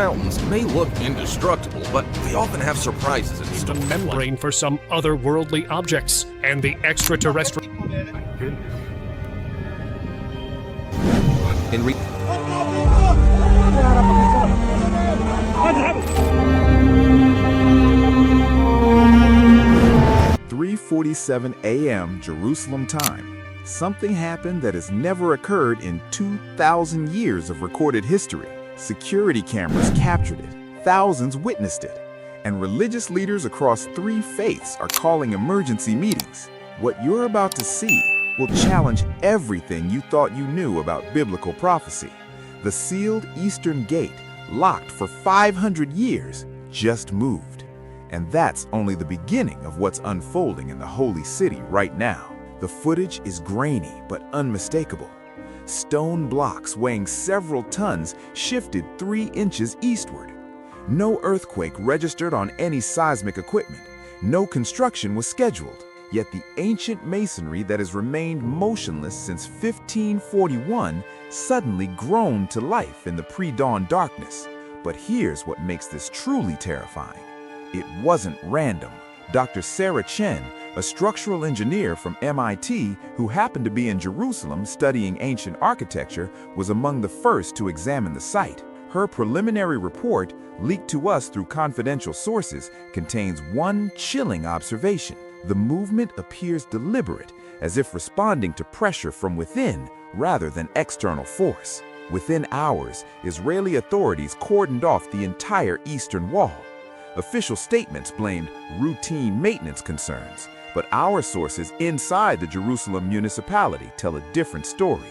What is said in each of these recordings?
mountains may look indestructible, but they often have surprises in store. The membrane for some otherworldly objects, and the extraterrestrial. In 3:47 a.m. Jerusalem time. Something happened that has never occurred in 2,000 years of recorded history. Security cameras captured it, thousands witnessed it, and religious leaders across 3 faiths are calling emergency meetings. What you're about to see will challenge everything you thought you knew about biblical prophecy. The sealed Eastern Gate, locked for 500 years, just moved. And that's only the beginning of what's unfolding in the Holy City right now. The footage is grainy but unmistakable. Stone blocks weighing several tons shifted 3 inches eastward. No earthquake registered on any seismic equipment. No construction was scheduled. Yet the ancient masonry that has remained motionless since 1541 suddenly groaned to life in the pre-dawn darkness. But here's what makes this truly terrifying. It wasn't random. Dr. Sarah Chen, a structural engineer from MIT who happened to be in Jerusalem studying ancient architecture, was among the first to examine the site. Her preliminary report, leaked to us through confidential sources, contains one chilling observation. The movement appears deliberate, as if responding to pressure from within rather than external force. Within hours, Israeli authorities cordoned off the entire eastern wall. Official statements blamed routine maintenance concerns, but our sources inside the Jerusalem municipality tell a different story.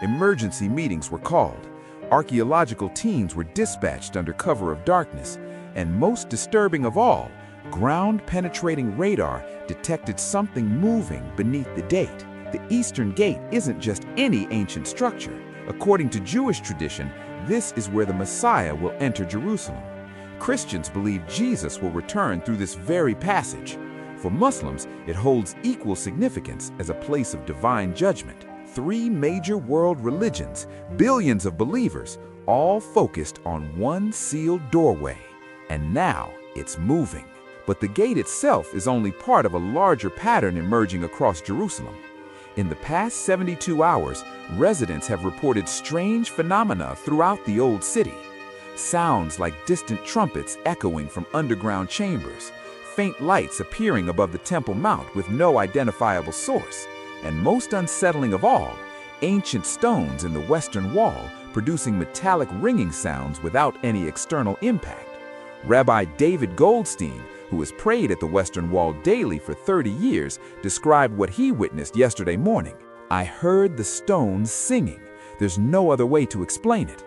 Emergency meetings were called. Archaeological teams were dispatched under cover of darkness, and most disturbing of all, ground-penetrating radar detected something moving beneath the gate. The Eastern Gate isn't just any ancient structure. According to Jewish tradition, this is where the Messiah will enter Jerusalem. Christians believe Jesus will return through this very passage. For Muslims, it holds equal significance as a place of divine judgment. 3 major world religions, billions of believers, all focused on one sealed doorway. And now it's moving. But the gate itself is only part of a larger pattern emerging across Jerusalem. In the past 72 hours, residents have reported strange phenomena throughout the old city. Sounds like distant trumpets echoing from underground chambers, faint lights appearing above the Temple Mount with no identifiable source, and most unsettling of all, ancient stones in the western wall producing metallic ringing sounds without any external impact. Rabbi David Goldstein, who has prayed at the Western Wall daily for 30 years, described what he witnessed yesterday morning. "I heard the stones singing. There's no other way to explain it.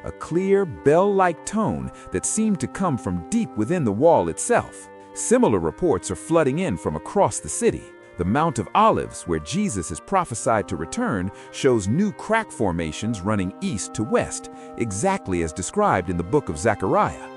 A clear, bell-like tone that seemed to come from deep within the wall itself." Similar reports are flooding in from across the city. The Mount of Olives, where Jesus is prophesied to return, shows new crack formations running east to west, exactly as described in the book of Zechariah.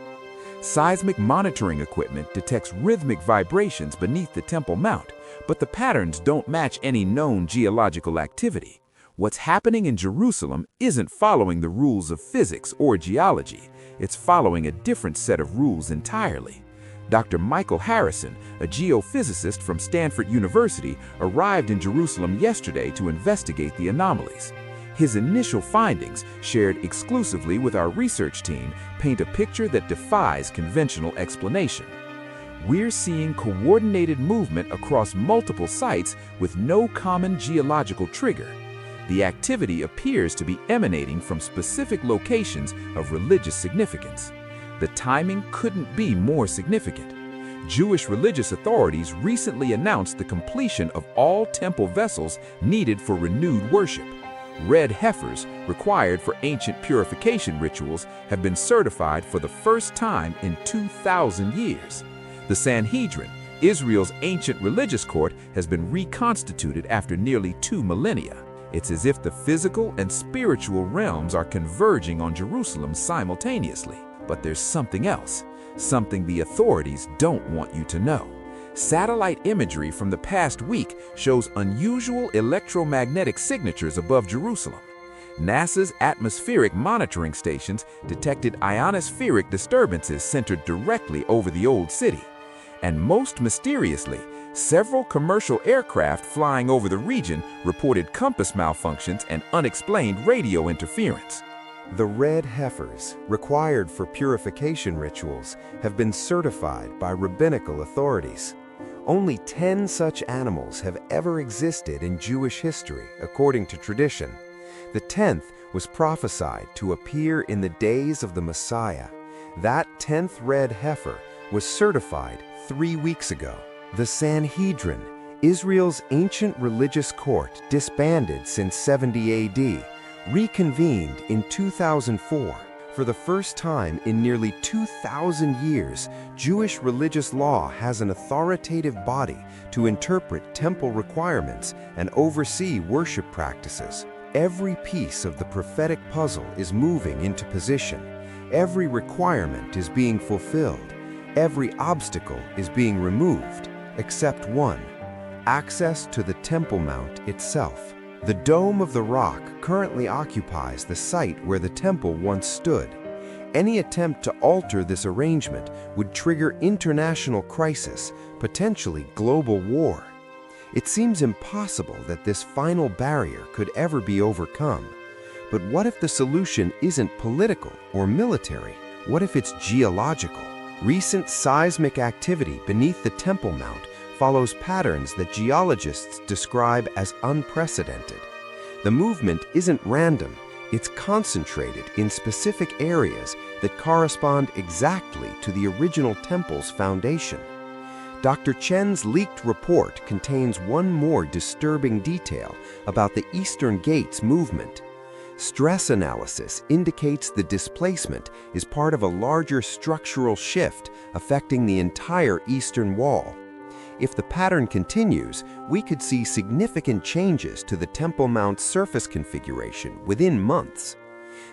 Seismic monitoring equipment detects rhythmic vibrations beneath the Temple Mount, but the patterns don't match any known geological activity. What's happening in Jerusalem isn't following the rules of physics or geology. It's following a different set of rules entirely. Dr. Michael Harrison, a geophysicist from Stanford University, arrived in Jerusalem yesterday to investigate the anomalies. His initial findings, shared exclusively with our research team, paint a picture that defies conventional explanation. We're seeing coordinated movement across multiple sites with no common geological trigger. The activity appears to be emanating from specific locations of religious significance. The timing couldn't be more significant. Jewish religious authorities recently announced the completion of all temple vessels needed for renewed worship. Red heifers, required for ancient purification rituals, have been certified for the first time in 2,000 years. The Sanhedrin, Israel's ancient religious court, has been reconstituted after nearly 2 millennia. It's as if the physical and spiritual realms are converging on Jerusalem simultaneously. But there's something else, something the authorities don't want you to know. Satellite imagery from the past week shows unusual electromagnetic signatures above Jerusalem. NASA's atmospheric monitoring stations detected ionospheric disturbances centered directly over the old city. And most mysteriously, several commercial aircraft flying over the region reported compass malfunctions and unexplained radio interference. The red heifers, required for purification rituals, have been certified by rabbinical authorities. Only 10 such animals have ever existed in Jewish history, according to tradition. The 10th was prophesied to appear in the days of the Messiah. That 10th red heifer was certified 3 weeks ago. The Sanhedrin, Israel's ancient religious court disbanded since 70 AD, reconvened in 2004. For the first time in nearly 2,000 years, Jewish religious law has an authoritative body to interpret temple requirements and oversee worship practices. Every piece of the prophetic puzzle is moving into position. Every requirement is being fulfilled. Every obstacle is being removed, except one: access to the Temple Mount itself. The Dome of the Rock currently occupies the site where the temple once stood. Any attempt to alter this arrangement would trigger international crisis, potentially global war. It seems impossible that this final barrier could ever be overcome. But what if the solution isn't political or military? What if it's geological? Recent seismic activity beneath the Temple Mount follows patterns that geologists describe as unprecedented. The movement isn't random, it's concentrated in specific areas that correspond exactly to the original temple's foundation. Dr. Chen's leaked report contains one more disturbing detail about the Eastern Gate's movement. Stress analysis indicates the displacement is part of a larger structural shift affecting the entire eastern wall. If the pattern continues, we could see significant changes to the Temple Mount's surface configuration within months.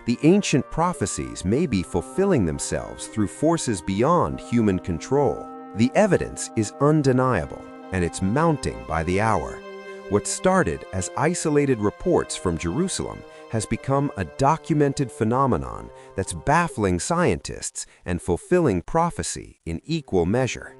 The ancient prophecies may be fulfilling themselves through forces beyond human control. The evidence is undeniable, and it's mounting by the hour. What started as isolated reports from Jerusalem has become a documented phenomenon that's baffling scientists and fulfilling prophecy in equal measure.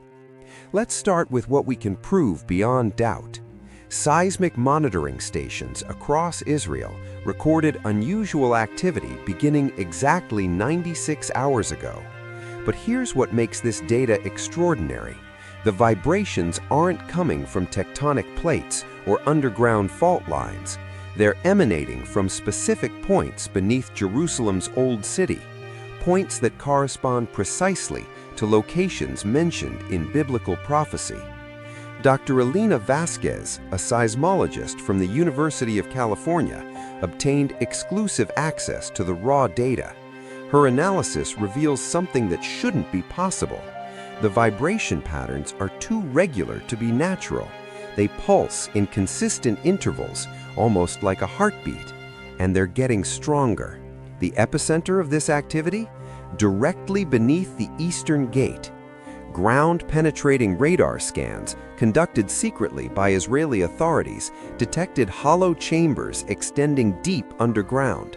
Let's start with what we can prove beyond doubt. Seismic monitoring stations across Israel recorded unusual activity beginning exactly 96 hours ago. But here's what makes this data extraordinary. The vibrations aren't coming from tectonic plates or underground fault lines. They're emanating from specific points beneath Jerusalem's old city, points that correspond precisely to locations mentioned in biblical prophecy. Dr. Elena Vasquez, a seismologist from the University of California, obtained exclusive access to the raw data. Her analysis reveals something that shouldn't be possible. The vibration patterns are too regular to be natural. They pulse in consistent intervals, almost like a heartbeat, and they're getting stronger. The epicenter of this activity? Directly beneath the Eastern Gate. Ground-penetrating radar scans, conducted secretly by Israeli authorities, detected hollow chambers extending deep underground.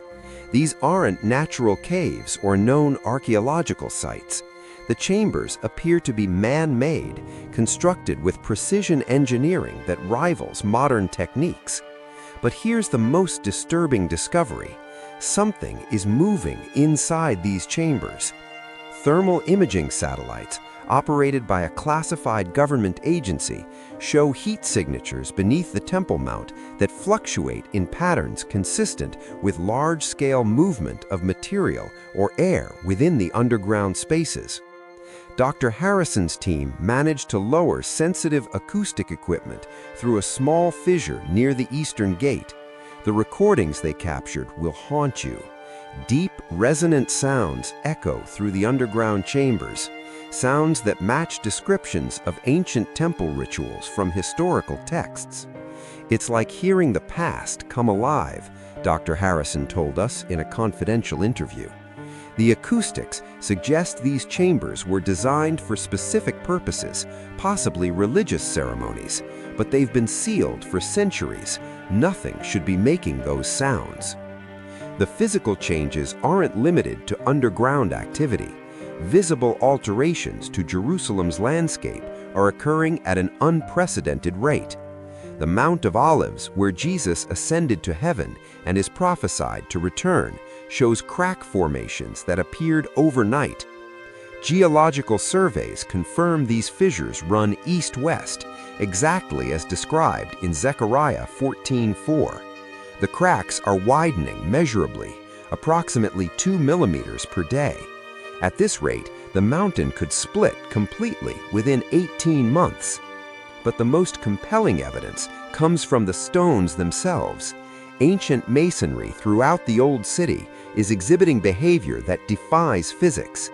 These aren't natural caves or known archaeological sites. The chambers appear to be man-made, constructed with precision engineering that rivals modern techniques. But here's the most disturbing discovery. Something is moving inside these chambers. Thermal imaging satellites, operated by a classified government agency, show heat signatures beneath the Temple Mount that fluctuate in patterns consistent with large-scale movement of material or air within the underground spaces. Dr. Harrison's team managed to lower sensitive acoustic equipment through a small fissure near the Eastern Gate. The recordings they captured will haunt you. Deep, resonant sounds echo through the underground chambers, sounds that match descriptions of ancient temple rituals from historical texts. It's like hearing the past come alive, Dr. Harrison told us in a confidential interview. The acoustics suggest these chambers were designed for specific purposes, possibly religious ceremonies, but they've been sealed for centuries. Nothing should be making those sounds. The physical changes aren't limited to underground activity. Visible alterations to Jerusalem's landscape are occurring at an unprecedented rate. The Mount of Olives, where Jesus ascended to heaven and is prophesied to return, shows crack formations that appeared overnight. Geological surveys confirm these fissures run east-west, exactly as described in Zechariah 14:4. The cracks are widening measurably, approximately 2 millimeters per day. At this rate, the mountain could split completely within 18 months. But the most compelling evidence comes from the stones themselves. Ancient masonry throughout the Old City is exhibiting behavior that defies physics.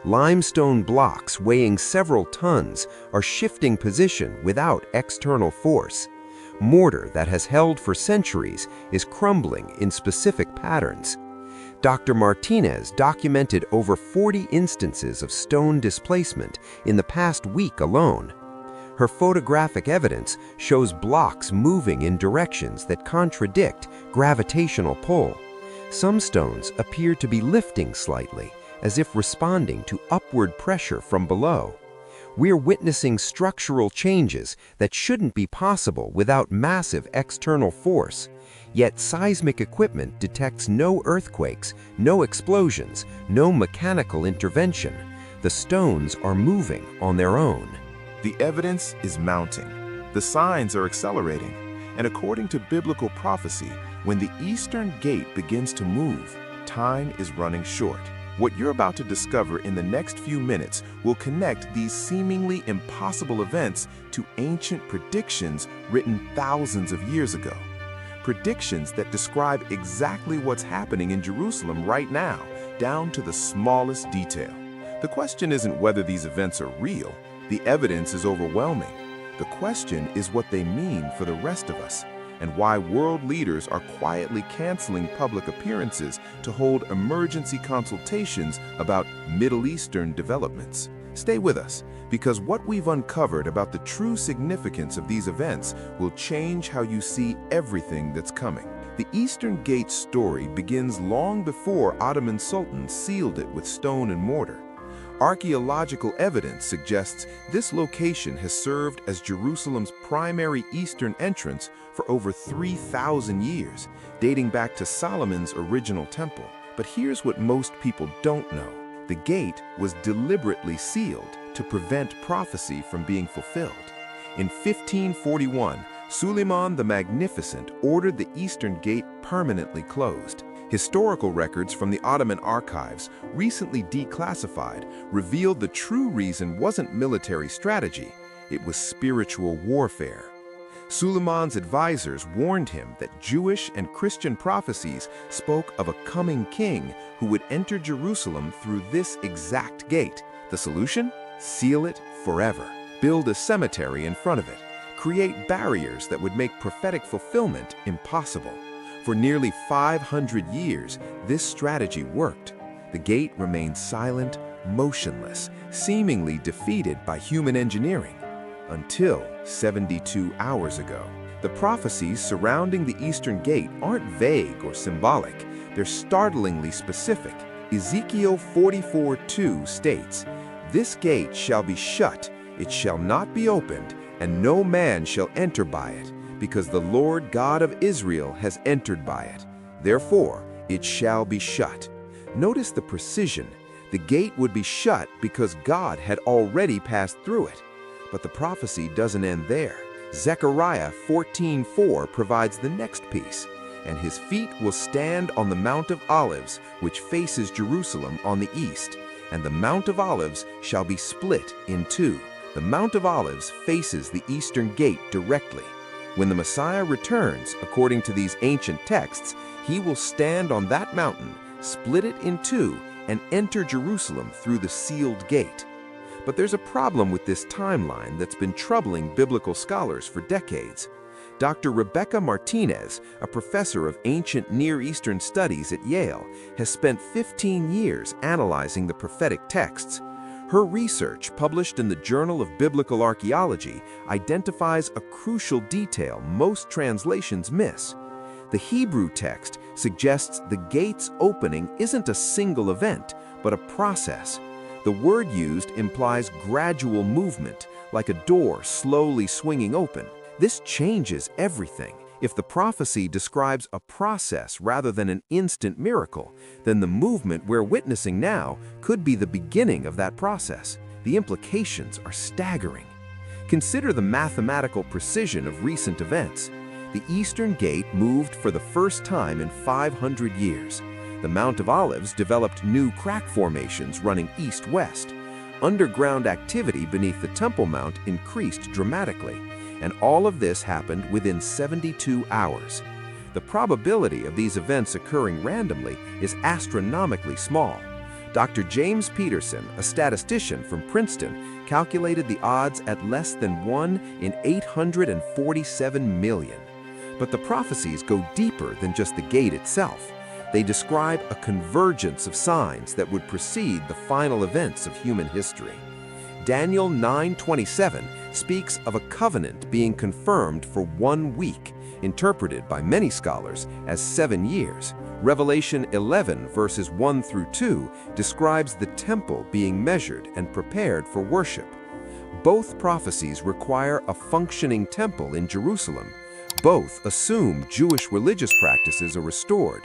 Limestone blocks weighing several tons are shifting position without external force. Mortar that has held for centuries is crumbling in specific patterns. Dr. Martinez documented over 40 instances of stone displacement in the past week alone. Her photographic evidence shows blocks moving in directions that contradict gravitational pull. Some stones appear to be lifting slightly, as if responding to upward pressure from below. We're witnessing structural changes that shouldn't be possible without massive external force. Yet seismic equipment detects no earthquakes, no explosions, no mechanical intervention. The stones are moving on their own. The evidence is mounting. The signs are accelerating. And according to biblical prophecy, when the eastern gate begins to move, time is running short. What you're about to discover in the next few minutes will connect these seemingly impossible events to ancient predictions written thousands of years ago. Predictions that describe exactly what's happening in Jerusalem right now, down to the smallest detail. The question isn't whether these events are real. The evidence is overwhelming. The question is what they mean for the rest of us, and why world leaders are quietly canceling public appearances to hold emergency consultations about Middle Eastern developments. Stay with us, because what we've uncovered about the true significance of these events will change how you see everything that's coming. The Eastern Gate story begins long before Ottoman sultans sealed it with stone and mortar. Archaeological evidence suggests this location has served as Jerusalem's primary eastern entrance for over 3,000 years, dating back to Solomon's original temple. But here's what most people don't know. The gate was deliberately sealed to prevent prophecy from being fulfilled. In 1541, Suleiman the Magnificent ordered the eastern gate permanently closed. Historical records from the Ottoman archives, recently declassified, revealed the true reason wasn't military strategy, it was spiritual warfare. Suleiman's advisors warned him that Jewish and Christian prophecies spoke of a coming king who would enter Jerusalem through this exact gate. The solution? Seal it forever. Build a cemetery in front of it. Create barriers that would make prophetic fulfillment impossible. For nearly 500 years, this strategy worked. The gate remained silent, motionless, seemingly defeated by human engineering. Until 72 hours ago. The prophecies surrounding the Eastern Gate aren't vague or symbolic. They're startlingly specific. Ezekiel 44:2 states, "This gate shall be shut, it shall not be opened, and no man shall enter by it, because the Lord God of Israel has entered by it. Therefore, it shall be shut." Notice the precision. The gate would be shut because God had already passed through it. But the prophecy doesn't end there. Zechariah 14:4 provides the next piece. "And his feet will stand on the Mount of Olives, which faces Jerusalem on the east. And the Mount of Olives shall be split in two." The Mount of Olives faces the eastern gate directly. When the Messiah returns, according to these ancient texts, he will stand on that mountain, split it in two, and enter Jerusalem through the sealed gate. But there's a problem with this timeline that's been troubling biblical scholars for decades. Dr. Rebecca Martinez, a professor of ancient Near Eastern studies at Yale, has spent 15 years analyzing the prophetic texts. Her research, published in the Journal of Biblical Archaeology, identifies a crucial detail most translations miss. The Hebrew text suggests the gate's opening isn't a single event, but a process. The word used implies gradual movement, like a door slowly swinging open. This changes everything. If the prophecy describes a process rather than an instant miracle, then the movement we're witnessing now could be the beginning of that process. The implications are staggering. Consider the mathematical precision of recent events. The Eastern Gate moved for the first time in 500 years. The Mount of Olives developed new crack formations running east-west. Underground activity beneath the Temple Mount increased dramatically, and all of this happened within 72 hours. The probability of these events occurring randomly is astronomically small. Dr. James Peterson, a statistician from Princeton, calculated the odds at less than 1 in 847 million. But the prophecies go deeper than just the gate itself. They describe a convergence of signs that would precede the final events of human history. Daniel 9:27 speaks of a covenant being confirmed for 1 week, interpreted by many scholars as 7 years. Revelation 11 verses 1 through 2 describes the temple being measured and prepared for worship. Both prophecies require a functioning temple in Jerusalem. Both assume Jewish religious practices are restored.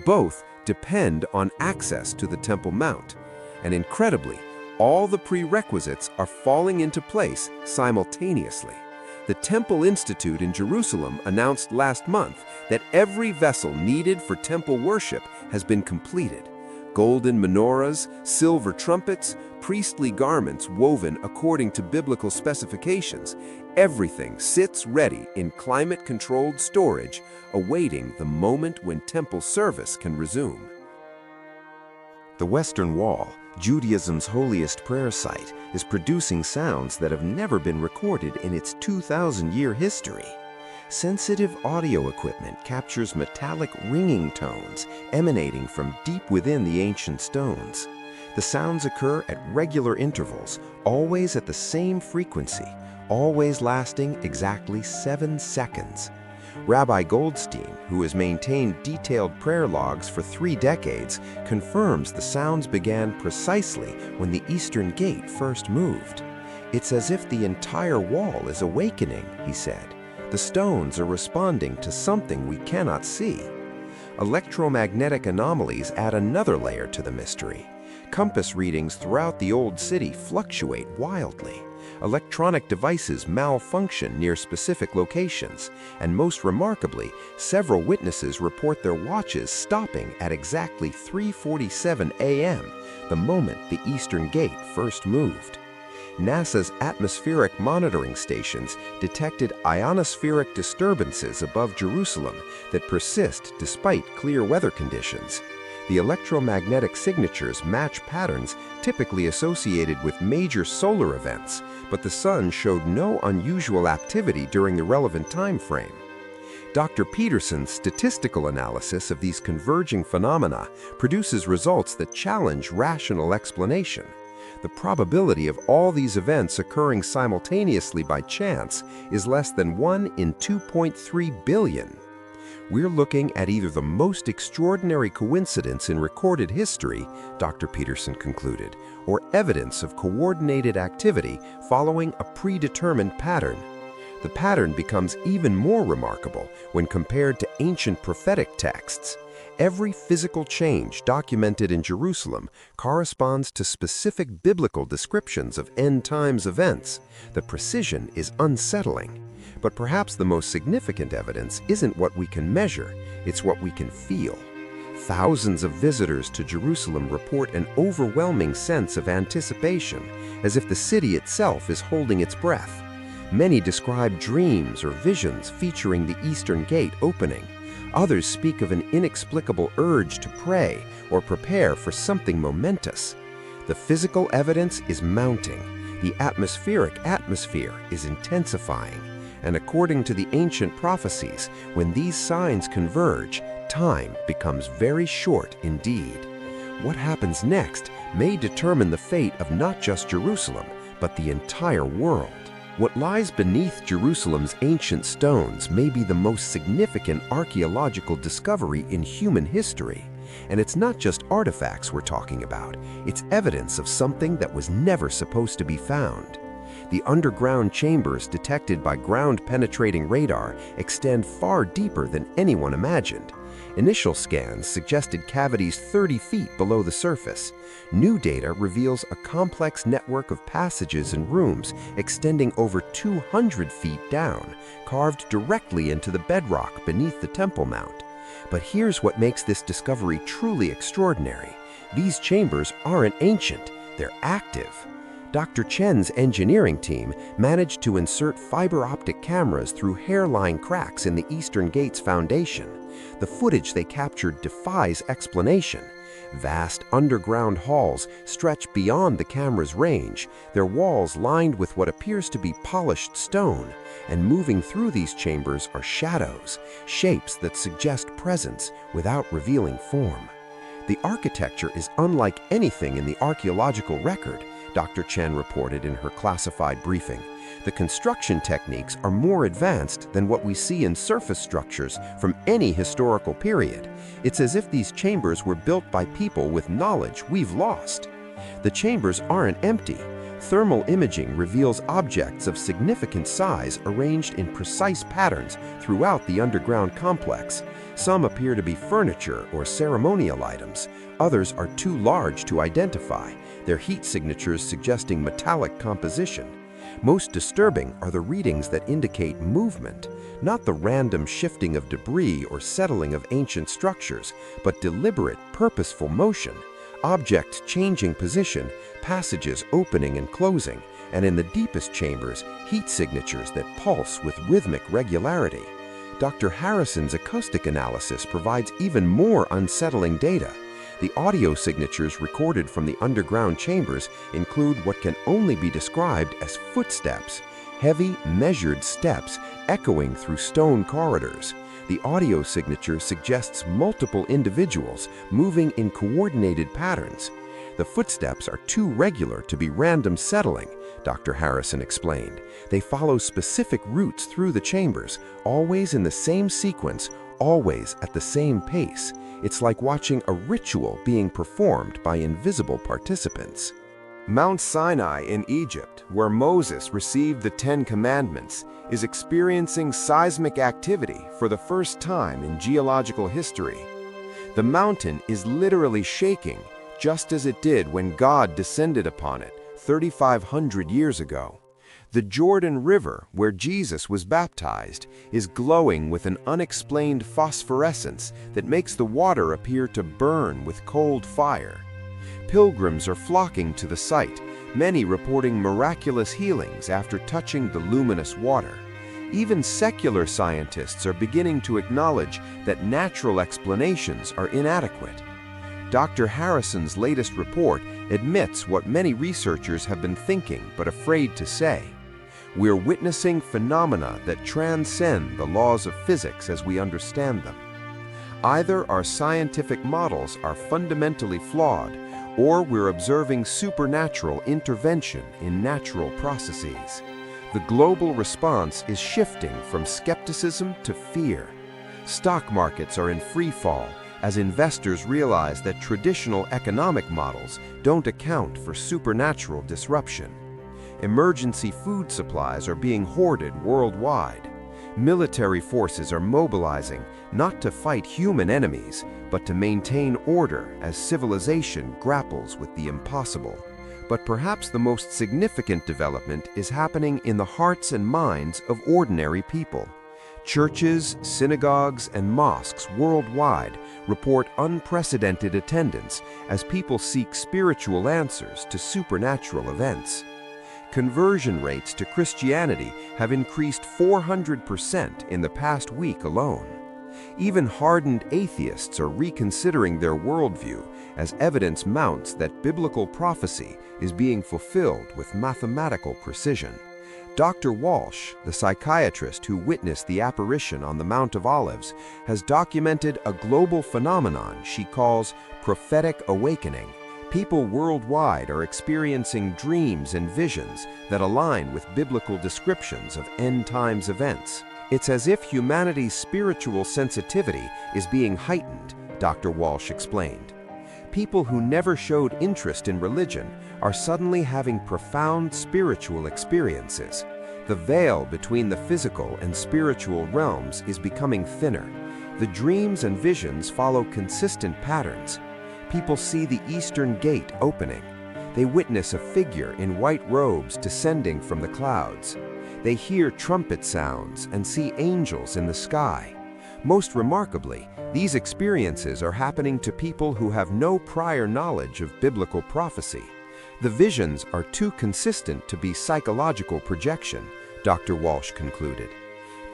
Both depend on access to the Temple Mount. And incredibly, all the prerequisites are falling into place simultaneously. The Temple Institute in Jerusalem announced last month that every vessel needed for temple worship has been completed. Golden menorahs, silver trumpets, priestly garments woven according to biblical specifications. Everything sits ready in climate-controlled storage, awaiting the moment when temple service can resume. The Western Wall, Judaism's holiest prayer site, is producing sounds that have never been recorded in its 2,000-year history. Sensitive audio equipment captures metallic ringing tones emanating from deep within the ancient stones. The sounds occur at regular intervals, always at the same frequency, always lasting exactly 7 seconds. Rabbi Goldstein, who has maintained detailed prayer logs for 3 decades, confirms the sounds began precisely when the Eastern Gate first moved. "It's as if the entire wall is awakening," he said. "The stones are responding to something we cannot see." Electromagnetic anomalies add another layer to the mystery. Compass readings throughout the Old City fluctuate wildly. Electronic devices malfunction near specific locations, and most remarkably, several witnesses report their watches stopping at exactly 3:47 a.m., the moment the Eastern Gate first moved. NASA's atmospheric monitoring stations detected ionospheric disturbances above Jerusalem that persist despite clear weather conditions. The electromagnetic signatures match patterns typically associated with major solar events, but the sun showed no unusual activity during the relevant time frame. Dr. Peterson's statistical analysis of these converging phenomena produces results that challenge rational explanation. The probability of all these events occurring simultaneously by chance is less than 1 in 2.3 billion. We're looking at either the most extraordinary coincidence in recorded history, Dr. Peterson concluded, or evidence of coordinated activity following a predetermined pattern. The pattern becomes even more remarkable when compared to ancient prophetic texts. Every physical change documented in Jerusalem corresponds to specific biblical descriptions of end times events. The precision is unsettling. But perhaps the most significant evidence isn't what we can measure, it's what we can feel. Thousands of visitors to Jerusalem report an overwhelming sense of anticipation, as if the city itself is holding its breath. Many describe dreams or visions featuring the Eastern Gate opening. Others speak of an inexplicable urge to pray or prepare for something momentous. The physical evidence is mounting. The atmospheric atmosphere is intensifying. And according to the ancient prophecies, when these signs converge, time becomes very short indeed. What happens next may determine the fate of not just Jerusalem, but the entire world. What lies beneath Jerusalem's ancient stones may be the most significant archaeological discovery in human history. And it's not just artifacts we're talking about, it's evidence of something that was never supposed to be found. The underground chambers detected by ground-penetrating radar extend far deeper than anyone imagined. Initial scans suggested cavities 30 feet below the surface. New data reveals a complex network of passages and rooms extending over 200 feet down, carved directly into the bedrock beneath the Temple Mount. But here's what makes this discovery truly extraordinary. These chambers aren't ancient, they're active. Dr. Chen's engineering team managed to insert fiber optic cameras through hairline cracks in the Eastern Gate's foundation. The footage they captured defies explanation. Vast underground halls stretch beyond the camera's range, their walls lined with what appears to be polished stone, and moving through these chambers are shadows, shapes that suggest presence without revealing form. The architecture is unlike anything in the archaeological record, Dr. Chen reported in her classified briefing. The construction techniques are more advanced than what we see in surface structures from any historical period. It's as if these chambers were built by people with knowledge we've lost. The chambers aren't empty. Thermal imaging reveals objects of significant size arranged in precise patterns throughout the underground complex. Some appear to be furniture or ceremonial items. Others are too large to identify, their heat signatures suggesting metallic composition. Most disturbing are the readings that indicate movement, not the random shifting of debris or settling of ancient structures, but deliberate, purposeful motion. Objects changing position, passages opening and closing, and in the deepest chambers, heat signatures that pulse with rhythmic regularity. Dr. Harrison's acoustic analysis provides even more unsettling data. The audio signatures recorded from the underground chambers include what can only be described as footsteps, heavy, measured steps echoing through stone corridors. The audio signature suggests multiple individuals moving in coordinated patterns. The footsteps are too regular to be random settling, Dr. Harrison explained. They follow specific routes through the chambers, always in the same sequence, always at the same pace. It's like watching a ritual being performed by invisible participants. Mount Sinai in Egypt, where Moses received the Ten Commandments, is experiencing seismic activity for the first time in geological history. The mountain is literally shaking, just as it did when God descended upon it 3,500 years ago. The Jordan River, where Jesus was baptized, is glowing with an unexplained phosphorescence that makes the water appear to burn with cold fire. Pilgrims are flocking to the site, many reporting miraculous healings after touching the luminous water. Even secular scientists are beginning to acknowledge that natural explanations are inadequate. Dr. Harrison's latest report admits what many researchers have been thinking but afraid to say. We're witnessing phenomena that transcend the laws of physics as we understand them. Either our scientific models are fundamentally flawed, or we're observing supernatural intervention in natural processes. The global response is shifting from skepticism to fear. Stock markets are in free fall as investors realize that traditional economic models don't account for supernatural disruption. Emergency food supplies are being hoarded worldwide. Military forces are mobilizing not to fight human enemies, but to maintain order as civilization grapples with the impossible. But perhaps the most significant development is happening in the hearts and minds of ordinary people. Churches, synagogues, and mosques worldwide report unprecedented attendance as people seek spiritual answers to supernatural events. Conversion rates to Christianity have increased 400% in the past week alone. Even hardened atheists are reconsidering their worldview as evidence mounts that biblical prophecy is being fulfilled with mathematical precision. Dr. Walsh, the psychiatrist who witnessed the apparition on the Mount of Olives, has documented a global phenomenon she calls prophetic awakening. People worldwide are experiencing dreams and visions that align with biblical descriptions of end times events. It's as if humanity's spiritual sensitivity is being heightened, Dr. Walsh explained. People who never showed interest in religion are suddenly having profound spiritual experiences. The veil between the physical and spiritual realms is becoming thinner. The dreams and visions follow consistent patterns. People see the eastern gate opening. They witness a figure in white robes descending from the clouds. They hear trumpet sounds and see angels in the sky. Most remarkably, these experiences are happening to people who have no prior knowledge of biblical prophecy. The visions are too consistent to be psychological projection, Dr. Walsh concluded.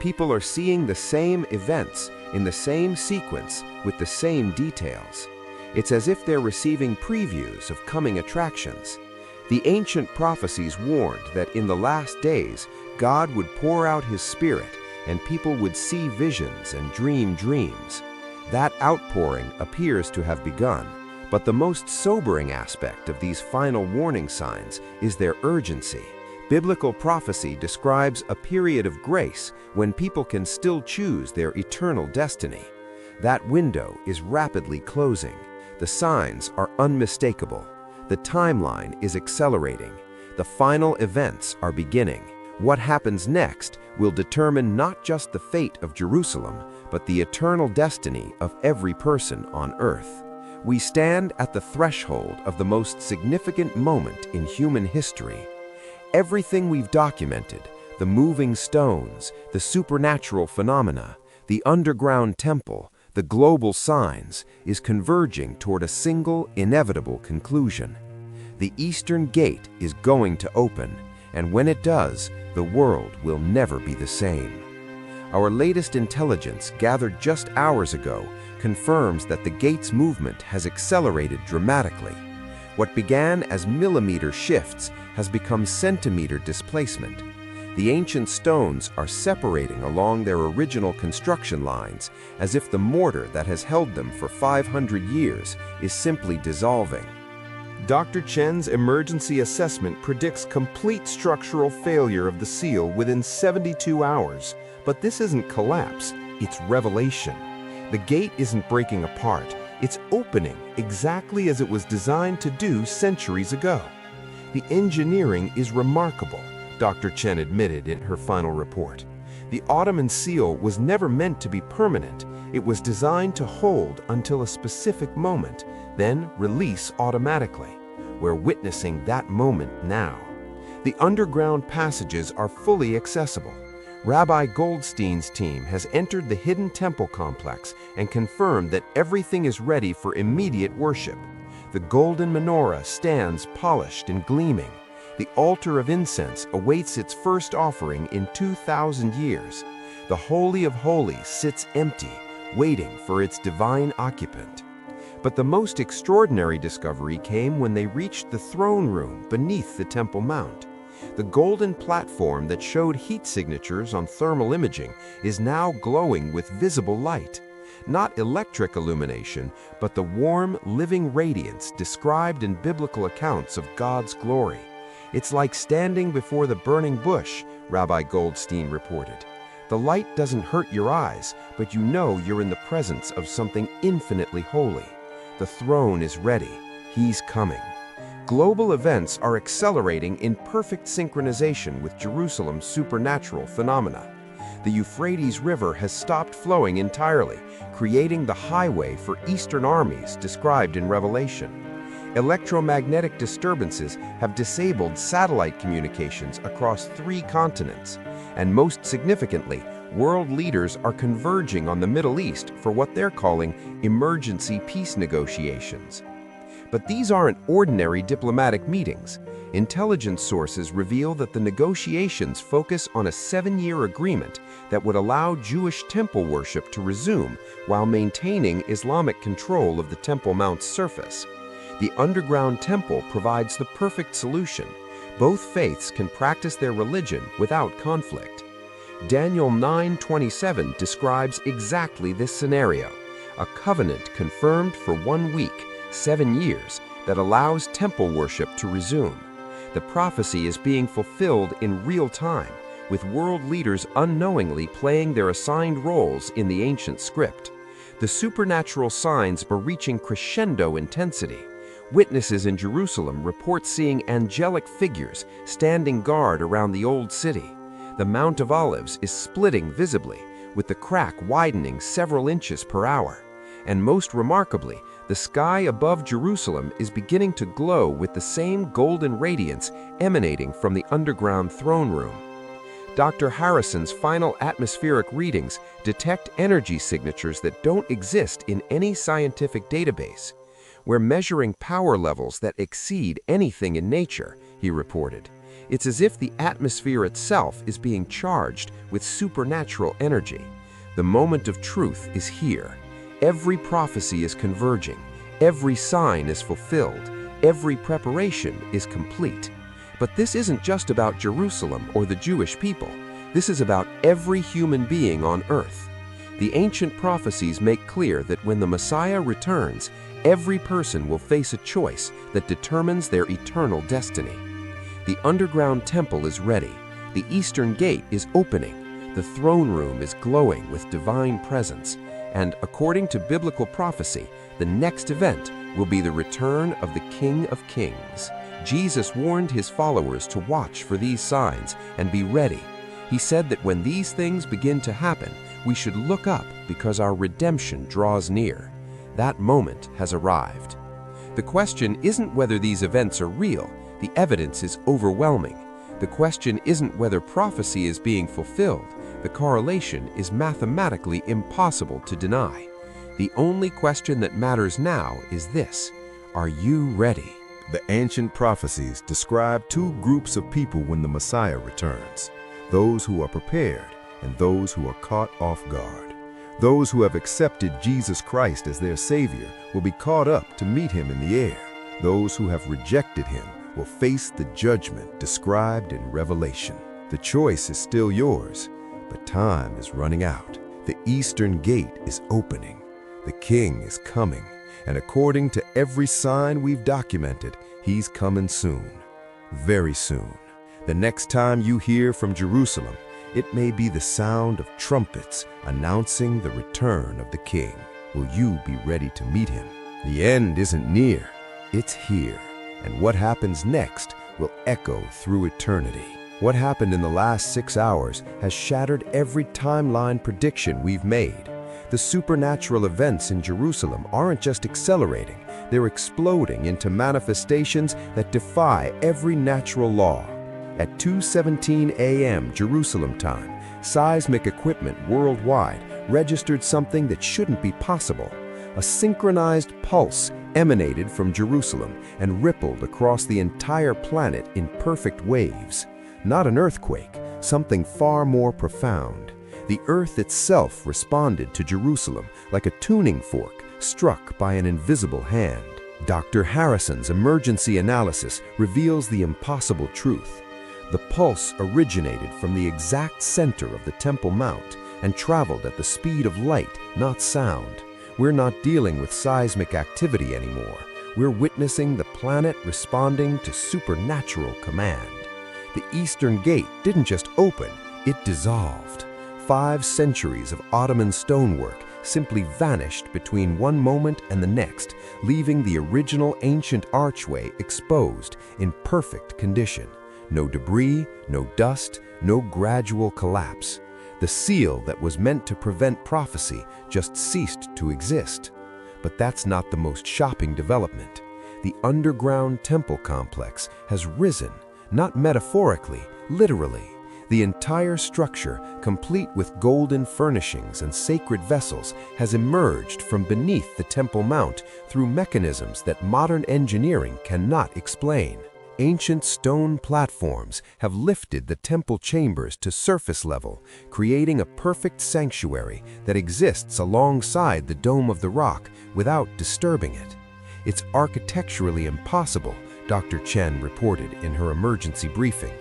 People are seeing the same events in the same sequence with the same details. It's as if they're receiving previews of coming attractions. The ancient prophecies warned that in the last days, God would pour out His Spirit and people would see visions and dream dreams. That outpouring appears to have begun, but the most sobering aspect of these final warning signs is their urgency. Biblical prophecy describes a period of grace when people can still choose their eternal destiny. That window is rapidly closing. The signs are unmistakable. The timeline is accelerating. The final events are beginning. What happens next will determine not just the fate of Jerusalem, but the eternal destiny of every person on earth. We stand at the threshold of the most significant moment in human history. Everything we've documented, the moving stones, the supernatural phenomena, the underground temple, the global signs, is converging toward a single, inevitable conclusion. The Eastern Gate is going to open, and when it does, the world will never be the same. Our latest intelligence, gathered just hours ago, confirms that the gate's movement has accelerated dramatically. What began as millimeter shifts has become centimeter displacement. The ancient stones are separating along their original construction lines, as if the mortar that has held them for 500 years is simply dissolving. Dr. Chen's emergency assessment predicts complete structural failure of the seal within 72 hours. But this isn't collapse, it's revelation. The gate isn't breaking apart, it's opening exactly as it was designed to do centuries ago. The engineering is remarkable, Dr. Chen admitted in her final report. The Ottoman seal was never meant to be permanent. It was designed to hold until a specific moment, then release automatically. We're witnessing that moment now. The underground passages are fully accessible. Rabbi Goldstein's team has entered the hidden temple complex and confirmed that everything is ready for immediate worship. The golden menorah stands polished and gleaming. The altar of incense awaits its first offering in 2,000 years. The Holy of Holies sits empty, waiting for its divine occupant. But the most extraordinary discovery came when they reached the throne room beneath the Temple Mount. The golden platform that showed heat signatures on thermal imaging is now glowing with visible light. Not electric illumination, but the warm, living radiance described in biblical accounts of God's glory. It's like standing before the burning bush, Rabbi Goldstein reported. The light doesn't hurt your eyes, but you know you're in the presence of something infinitely holy. The throne is ready. He's coming. Global events are accelerating in perfect synchronization with Jerusalem's supernatural phenomena. The Euphrates River has stopped flowing entirely, creating the highway for Eastern armies described in Revelation. Electromagnetic disturbances have disabled satellite communications across 3 continents, and most significantly, world leaders are converging on the Middle East for what they're calling emergency peace negotiations. But these aren't ordinary diplomatic meetings. Intelligence sources reveal that the negotiations focus on a 7-year agreement that would allow Jewish temple worship to resume while maintaining Islamic control of the Temple Mount's surface. The underground temple provides the perfect solution. Both faiths can practice their religion without conflict. Daniel 9:27 describes exactly this scenario, a covenant confirmed for 1 week, 7 years, that allows temple worship to resume. The prophecy is being fulfilled in real time, with world leaders unknowingly playing their assigned roles in the ancient script. The supernatural signs are reaching crescendo intensity. Witnesses in Jerusalem report seeing angelic figures standing guard around the old city. The Mount of Olives is splitting visibly, with the crack widening several inches per hour. And most remarkably, the sky above Jerusalem is beginning to glow with the same golden radiance emanating from the underground throne room. Dr. Harrison's final atmospheric readings detect energy signatures that don't exist in any scientific database. We're measuring power levels that exceed anything in nature, he reported. It's as if the atmosphere itself is being charged with supernatural energy. The moment of truth is here. Every prophecy is converging. Every sign is fulfilled. Every preparation is complete. But this isn't just about Jerusalem or the Jewish people. This is about every human being on earth. The ancient prophecies make clear that when the Messiah returns, every person will face a choice that determines their eternal destiny. The underground temple is ready. The eastern gate is opening. The throne room is glowing with divine presence. And according to biblical prophecy, the next event will be the return of the King of Kings. Jesus warned his followers to watch for these signs and be ready. He said that when these things begin to happen, we should look up because our redemption draws near. That moment has arrived. The question isn't whether these events are real. The evidence is overwhelming. The question isn't whether prophecy is being fulfilled. The correlation is mathematically impossible to deny. The only question that matters now is this: are you ready? The ancient prophecies describe two groups of people when the Messiah returns: those who are prepared and those who are caught off guard. Those who have accepted Jesus Christ as their Savior will be caught up to meet him in the air. Those who have rejected him will face the judgment described in Revelation. The choice is still yours, but time is running out. The eastern gate is opening. The King is coming, and according to every sign we've documented, he's coming soon. Very soon. The next time you hear from Jerusalem, it may be the sound of trumpets announcing the return of the King. Will you be ready to meet him? The end isn't near, it's here. And what happens next will echo through eternity. What happened in the last 6 hours has shattered every timeline prediction we've made. The supernatural events in Jerusalem aren't just accelerating, they're exploding into manifestations that defy every natural law. At 2:17 a.m. Jerusalem time, seismic equipment worldwide registered something that shouldn't be possible. A synchronized pulse emanated from Jerusalem and rippled across the entire planet in perfect waves. Not an earthquake, something far more profound. The earth itself responded to Jerusalem like a tuning fork struck by an invisible hand. Dr. Harrison's emergency analysis reveals the impossible truth. The pulse originated from the exact center of the Temple Mount and traveled at the speed of light, not sound. We're not dealing with seismic activity anymore. We're witnessing the planet responding to supernatural command. The Eastern Gate didn't just open, it dissolved. 5 centuries of Ottoman stonework simply vanished between one moment and the next, leaving the original ancient archway exposed in perfect condition. No debris, no dust, no gradual collapse. The seal that was meant to prevent prophecy just ceased to exist. But that's not the most shocking development. The underground temple complex has risen, not metaphorically, literally. The entire structure, complete with golden furnishings and sacred vessels, has emerged from beneath the Temple Mount through mechanisms that modern engineering cannot explain. Ancient stone platforms have lifted the temple chambers to surface level, creating a perfect sanctuary that exists alongside the Dome of the Rock without disturbing it. It's architecturally impossible, Dr. Chen reported in her emergency briefing.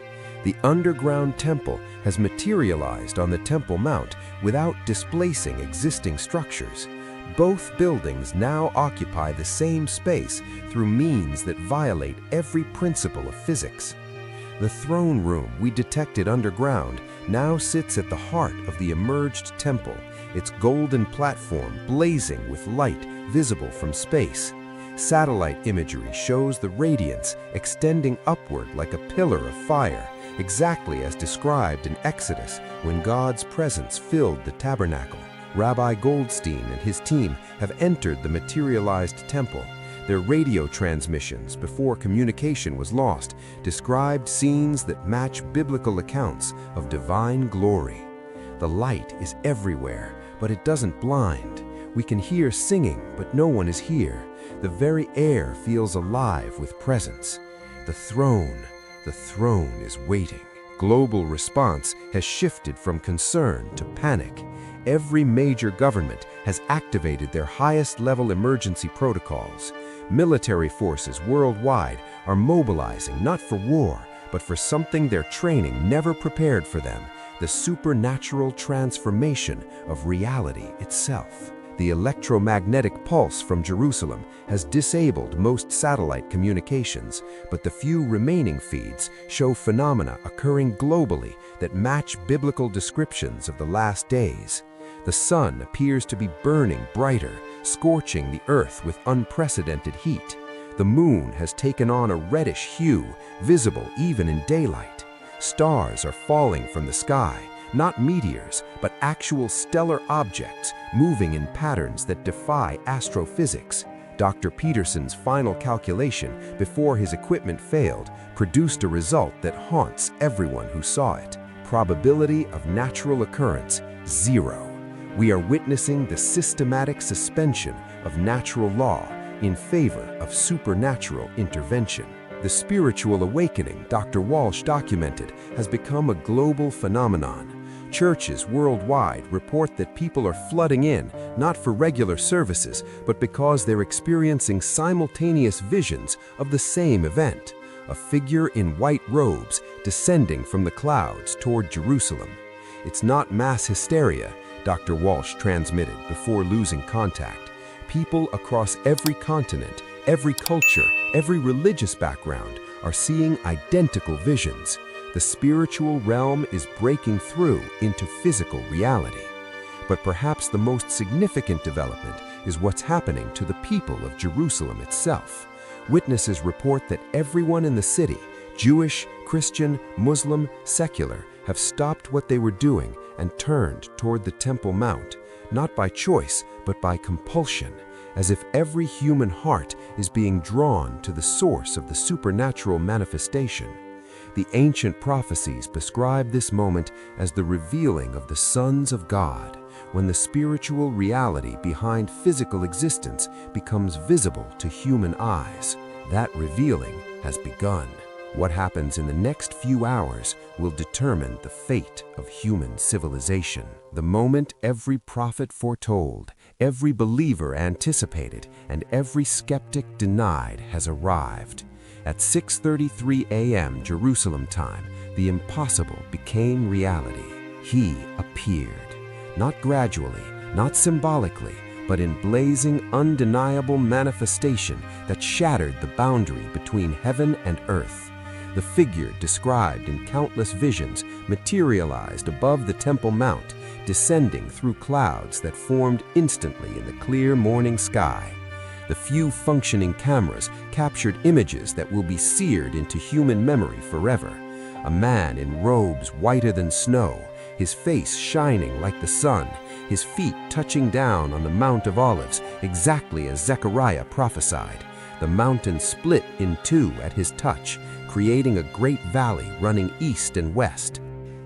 The underground temple has materialized on the Temple Mount without displacing existing structures. Both buildings now occupy the same space through means that violate every principle of physics. The throne room we detected underground now sits at the heart of the emerged temple, its golden platform blazing with light visible from space. Satellite imagery shows the radiance extending upward like a pillar of fire, exactly as described in Exodus when God's presence filled the tabernacle. Rabbi Goldstein and his team have entered the materialized temple. Their radio transmissions, before communication was lost, described scenes that match biblical accounts of divine glory. The light is everywhere, but it doesn't blind. We can hear singing, but no one is here. The very air feels alive with presence. The throne is waiting. Global response has shifted from concern to panic. Every major government has activated their highest-level emergency protocols. Military forces worldwide are mobilizing not for war, but for something their training never prepared for them: the supernatural transformation of reality itself. The electromagnetic pulse from Jerusalem has disabled most satellite communications, but the few remaining feeds show phenomena occurring globally that match biblical descriptions of the last days. The sun appears to be burning brighter, scorching the earth with unprecedented heat. The moon has taken on a reddish hue, visible even in daylight. Stars are falling from the sky, not meteors, but actual stellar objects moving in patterns that defy astrophysics. Dr. Peterson's final calculation before his equipment failed produced a result that haunts everyone who saw it. Probability of natural occurrence, 0. We are witnessing the systematic suspension of natural law in favor of supernatural intervention. The spiritual awakening Dr. Walsh documented has become a global phenomenon. Churches worldwide report that people are flooding in, not for regular services, but because they're experiencing simultaneous visions of the same event: a figure in white robes descending from the clouds toward Jerusalem. It's not mass hysteria, Dr. Walsh transmitted before losing contact. People across every continent, every culture, every religious background are seeing identical visions. The spiritual realm is breaking through into physical reality. But perhaps the most significant development is what's happening to the people of Jerusalem itself. Witnesses report that everyone in the city, Jewish, Christian, Muslim, secular, have stopped what they were doing and turned toward the Temple Mount, not by choice, but by compulsion, as if every human heart is being drawn to the source of the supernatural manifestation. The ancient prophecies prescribe this moment as the revealing of the sons of God, when the spiritual reality behind physical existence becomes visible to human eyes. That revealing has begun. What happens in the next few hours will determine the fate of human civilization. The moment every prophet foretold, every believer anticipated, and every skeptic denied has arrived. At 6:33 a.m. Jerusalem time, the impossible became reality. He appeared, not gradually, not symbolically, but in blazing, undeniable manifestation that shattered the boundary between heaven and earth. The figure described in countless visions materialized above the Temple Mount, descending through clouds that formed instantly in the clear morning sky. The few functioning cameras captured images that will be seared into human memory forever. A man in robes whiter than snow, his face shining like the sun, his feet touching down on the Mount of Olives, exactly as Zechariah prophesied. The mountain split in two at his touch, creating a great valley running east and west.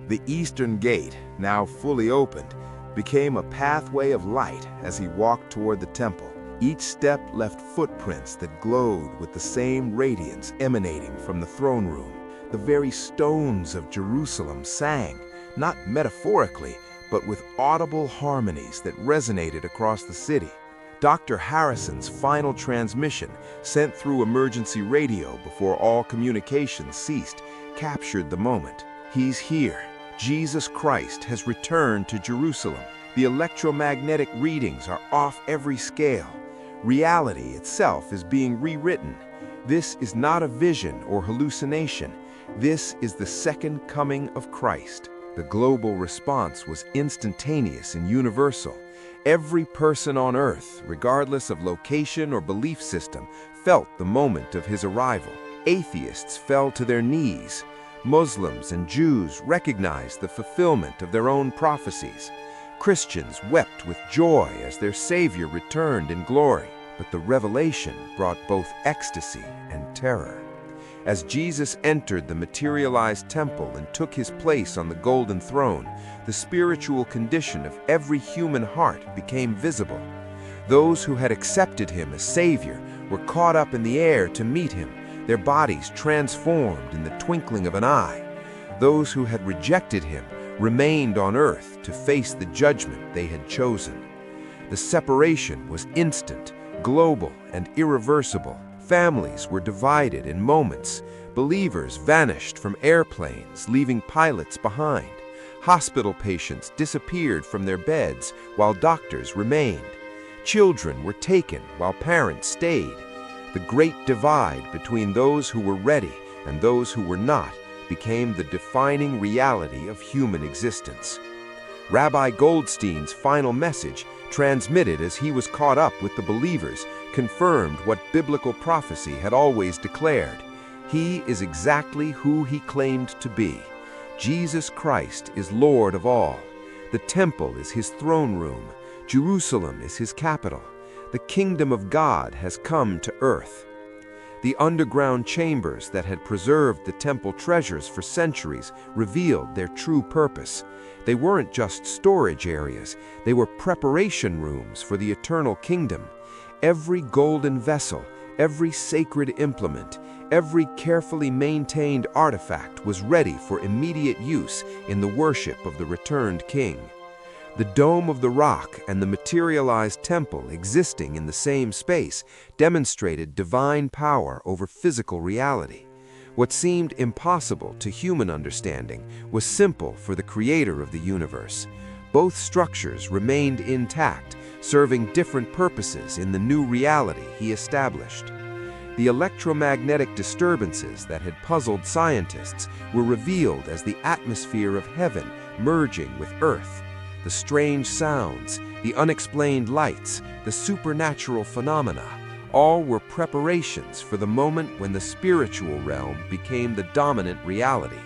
The eastern gate, now fully opened, became a pathway of light as he walked toward the temple. Each step left footprints that glowed with the same radiance emanating from the throne room. The very stones of Jerusalem sang, not metaphorically, but with audible harmonies that resonated across the city. Dr. Harrison's final transmission, sent through emergency radio before all communications ceased, captured the moment. He's here. Jesus Christ has returned to Jerusalem. The electromagnetic readings are off every scale. Reality itself is being rewritten. This is not a vision or hallucination. This is the second coming of Christ. The global response was instantaneous and universal. Every person on earth, regardless of location or belief system, felt the moment of his arrival. Atheists fell to their knees. Muslims and Jews recognized the fulfillment of their own prophecies. Christians wept with joy as their Savior returned in glory. But the revelation brought both ecstasy and terror. As Jesus entered the materialized temple and took his place on the golden throne, the spiritual condition of every human heart became visible. Those who had accepted him as Savior were caught up in the air to meet him, their bodies transformed in the twinkling of an eye. Those who had rejected him remained on earth to face the judgment they had chosen. The separation was instant, global, and irreversible. Families were divided in moments. Believers vanished from airplanes, leaving pilots behind. Hospital patients disappeared from their beds while doctors remained. Children were taken while parents stayed. The great divide between those who were ready and those who were not became the defining reality of human existence. Rabbi Goldstein's final message, transmitted as he was caught up with the believers, confirmed what biblical prophecy had always declared. He is exactly who he claimed to be. Jesus Christ is Lord of all. The temple is his throne room. Jerusalem is his capital. The kingdom of God has come to earth. The underground chambers that had preserved the temple treasures for centuries revealed their true purpose. They weren't just storage areas, they were preparation rooms for the eternal kingdom. Every golden vessel, every sacred implement, every carefully maintained artifact was ready for immediate use in the worship of the returned king. The dome of the rock and the materialized temple existing in the same space demonstrated divine power over physical reality. What seemed impossible to human understanding was simple for the creator of the universe. Both structures remained intact, serving different purposes in the new reality he established. The electromagnetic disturbances that had puzzled scientists were revealed as the atmosphere of heaven merging with earth. The strange sounds, the unexplained lights, the supernatural phenomena, all were preparations for the moment when the spiritual realm became the dominant reality.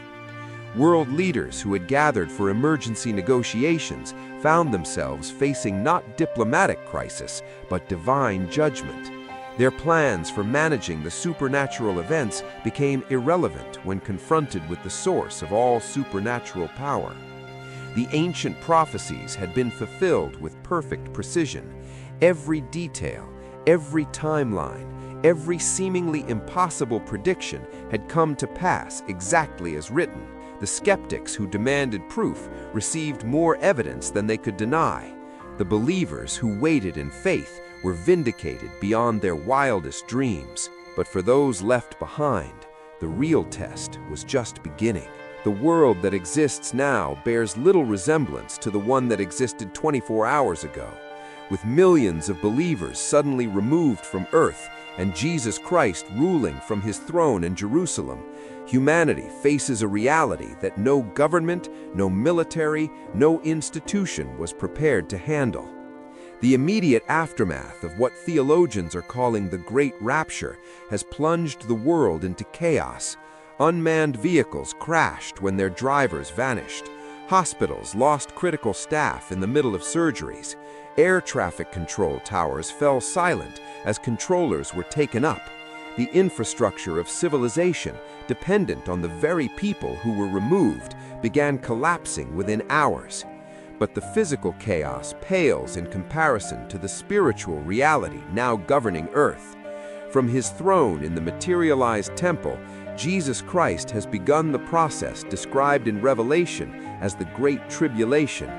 World leaders who had gathered for emergency negotiations found themselves facing not diplomatic crisis, but divine judgment. Their plans for managing the supernatural events became irrelevant when confronted with the source of all supernatural power. The ancient prophecies had been fulfilled with perfect precision. Every detail, every timeline, every seemingly impossible prediction had come to pass exactly as written. The skeptics who demanded proof received more evidence than they could deny. The believers who waited in faith were vindicated beyond their wildest dreams. But for those left behind, the real test was just beginning. The world that exists now bears little resemblance to the one that existed 24 hours ago. With millions of believers suddenly removed from earth and Jesus Christ ruling from his throne in Jerusalem, humanity faces a reality that no government, no military, no institution was prepared to handle. The immediate aftermath of what theologians are calling the Great Rapture has plunged the world into chaos. Unmanned vehicles crashed when their drivers vanished. Hospitals lost critical staff in the middle of surgeries. Air traffic control towers fell silent as controllers were taken up. The infrastructure of civilization, dependent on the very people who were removed, began collapsing within hours. But the physical chaos pales in comparison to the spiritual reality now governing earth. From his throne in the materialized temple, Jesus Christ has begun the process described in Revelation as the Great Tribulation.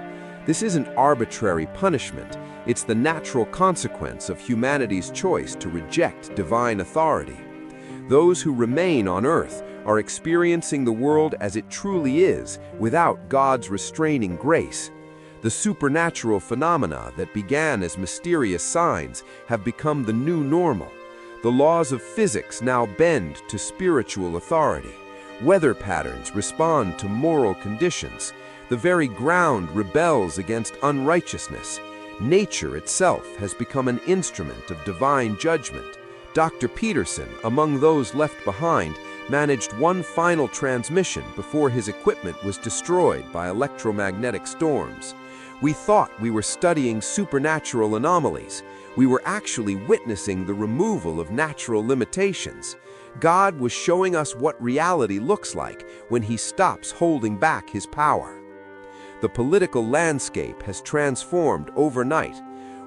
This isn't arbitrary punishment, it's the natural consequence of humanity's choice to reject divine authority. Those who remain on earth are experiencing the world as it truly is, without God's restraining grace. The The supernatural phenomena that began as mysterious signs have become the new normal. The laws of physics now bend to spiritual authority. Weather patterns respond to moral conditions. The very ground rebels against unrighteousness. Nature itself has become an instrument of divine judgment. Dr. Peterson, among those left behind, managed one final transmission before his equipment was destroyed by electromagnetic storms. We thought we were studying supernatural anomalies. We were actually witnessing the removal of natural limitations. God was showing us what reality looks like when He stops holding back His power. The political landscape has transformed overnight.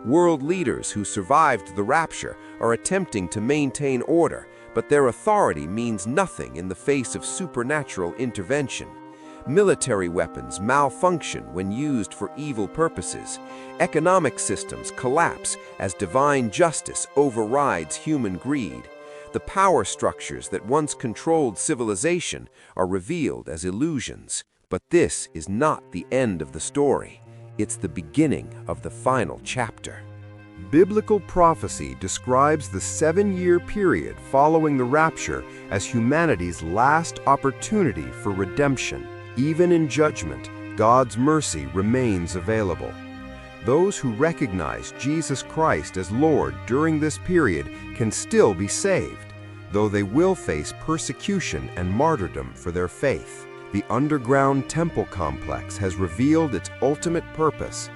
World leaders who survived the rapture are attempting to maintain order, but their authority means nothing in the face of supernatural intervention. Military weapons malfunction when used for evil purposes. Economic systems collapse as divine justice overrides human greed. The power structures that once controlled civilization are revealed as illusions. But this is not the end of the story. It's the beginning of the final chapter. Biblical prophecy describes the 7-year period following the rapture as humanity's last opportunity for redemption. Even in judgment, God's mercy remains available. Those who recognize Jesus Christ as Lord during this period can still be saved, though they will face persecution and martyrdom for their faith. The underground temple complex has revealed its ultimate purpose.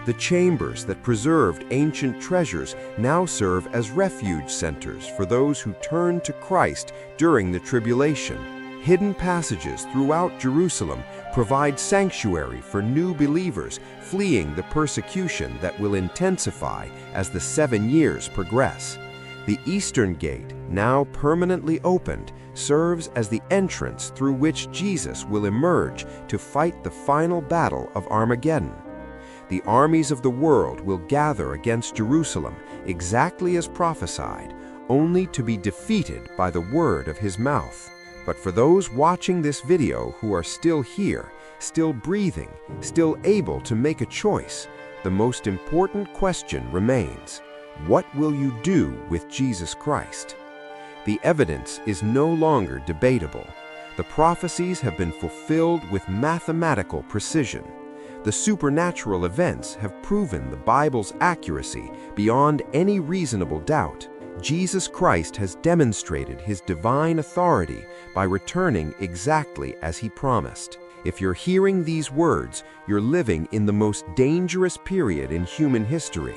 The chambers that preserved ancient treasures now serve as refuge centers for those who turn to Christ during the tribulation. Hidden passages throughout Jerusalem provide sanctuary for new believers fleeing the persecution that will intensify as the 7 years progress. The Eastern Gate, now permanently opened, serves as the entrance through which Jesus will emerge to fight the final battle of Armageddon. The armies of the world will gather against Jerusalem exactly as prophesied, only to be defeated by the word of His mouth. But for those watching this video who are still here, still breathing, still able to make a choice, the most important question remains: what will you do with Jesus Christ? The evidence is no longer debatable. The prophecies have been fulfilled with mathematical precision. The supernatural events have proven the Bible's accuracy beyond any reasonable doubt. Jesus Christ has demonstrated His divine authority by returning exactly as He promised. If you're hearing these words, you're living in the most dangerous period in human history.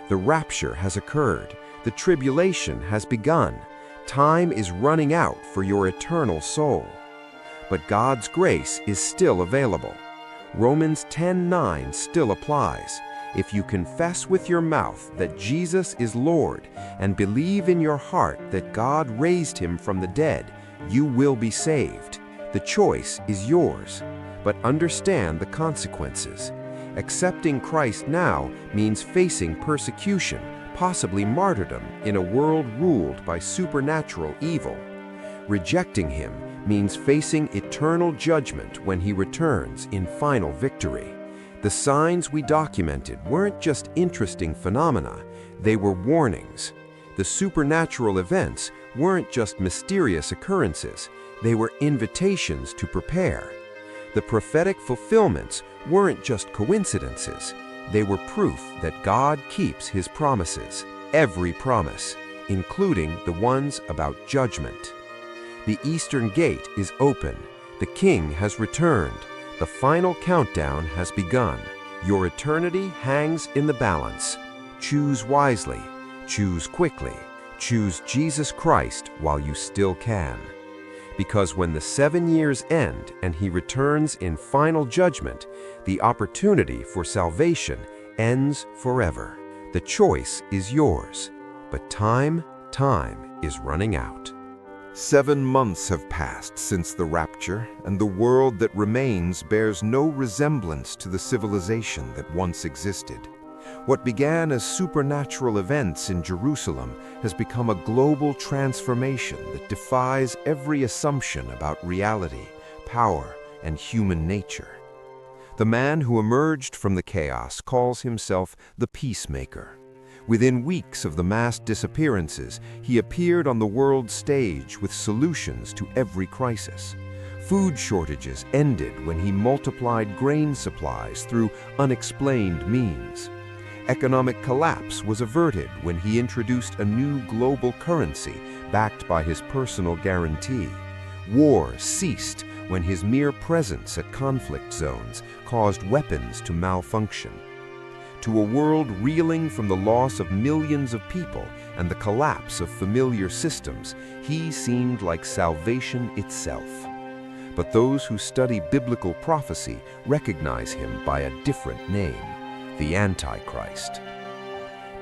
The rapture has occurred. The tribulation has begun. Time is running out for your eternal soul. But God's grace is still available. Romans 10:9 still applies. If you confess with your mouth that Jesus is Lord and believe in your heart that God raised Him from the dead, you will be saved. The choice is yours, but understand the consequences. Accepting Christ now means facing persecution, possibly martyrdom, in a world ruled by supernatural evil. Rejecting Him means facing eternal judgment when He returns in final victory. The signs we documented weren't just interesting phenomena, they were warnings. The supernatural events weren't just mysterious occurrences, they were invitations to prepare. The prophetic fulfillments weren't just coincidences, they were proof that God keeps His promises, every promise, including the ones about judgment. The Eastern Gate is open, the King has returned, the final countdown has begun. Your eternity hangs in the balance. Choose wisely, choose quickly, choose Jesus Christ while you still can. Because when the 7 years end and He returns in final judgment, the opportunity for salvation ends forever. The choice is yours, but time is running out. 7 months have passed since the rapture, and the world that remains bears no resemblance to the civilization that once existed. What began as supernatural events in Jerusalem has become a global transformation that defies every assumption about reality, power, and human nature. The man who emerged from the chaos calls himself the peacemaker. Within weeks of the mass disappearances, he appeared on the world stage with solutions to every crisis. Food shortages ended when he multiplied grain supplies through unexplained means. Economic collapse was averted when he introduced a new global currency backed by his personal guarantee. War ceased when his mere presence at conflict zones caused weapons to malfunction. To a world reeling from the loss of millions of people and the collapse of familiar systems, he seemed like salvation itself. But those who study biblical prophecy recognize him by a different name, the Antichrist.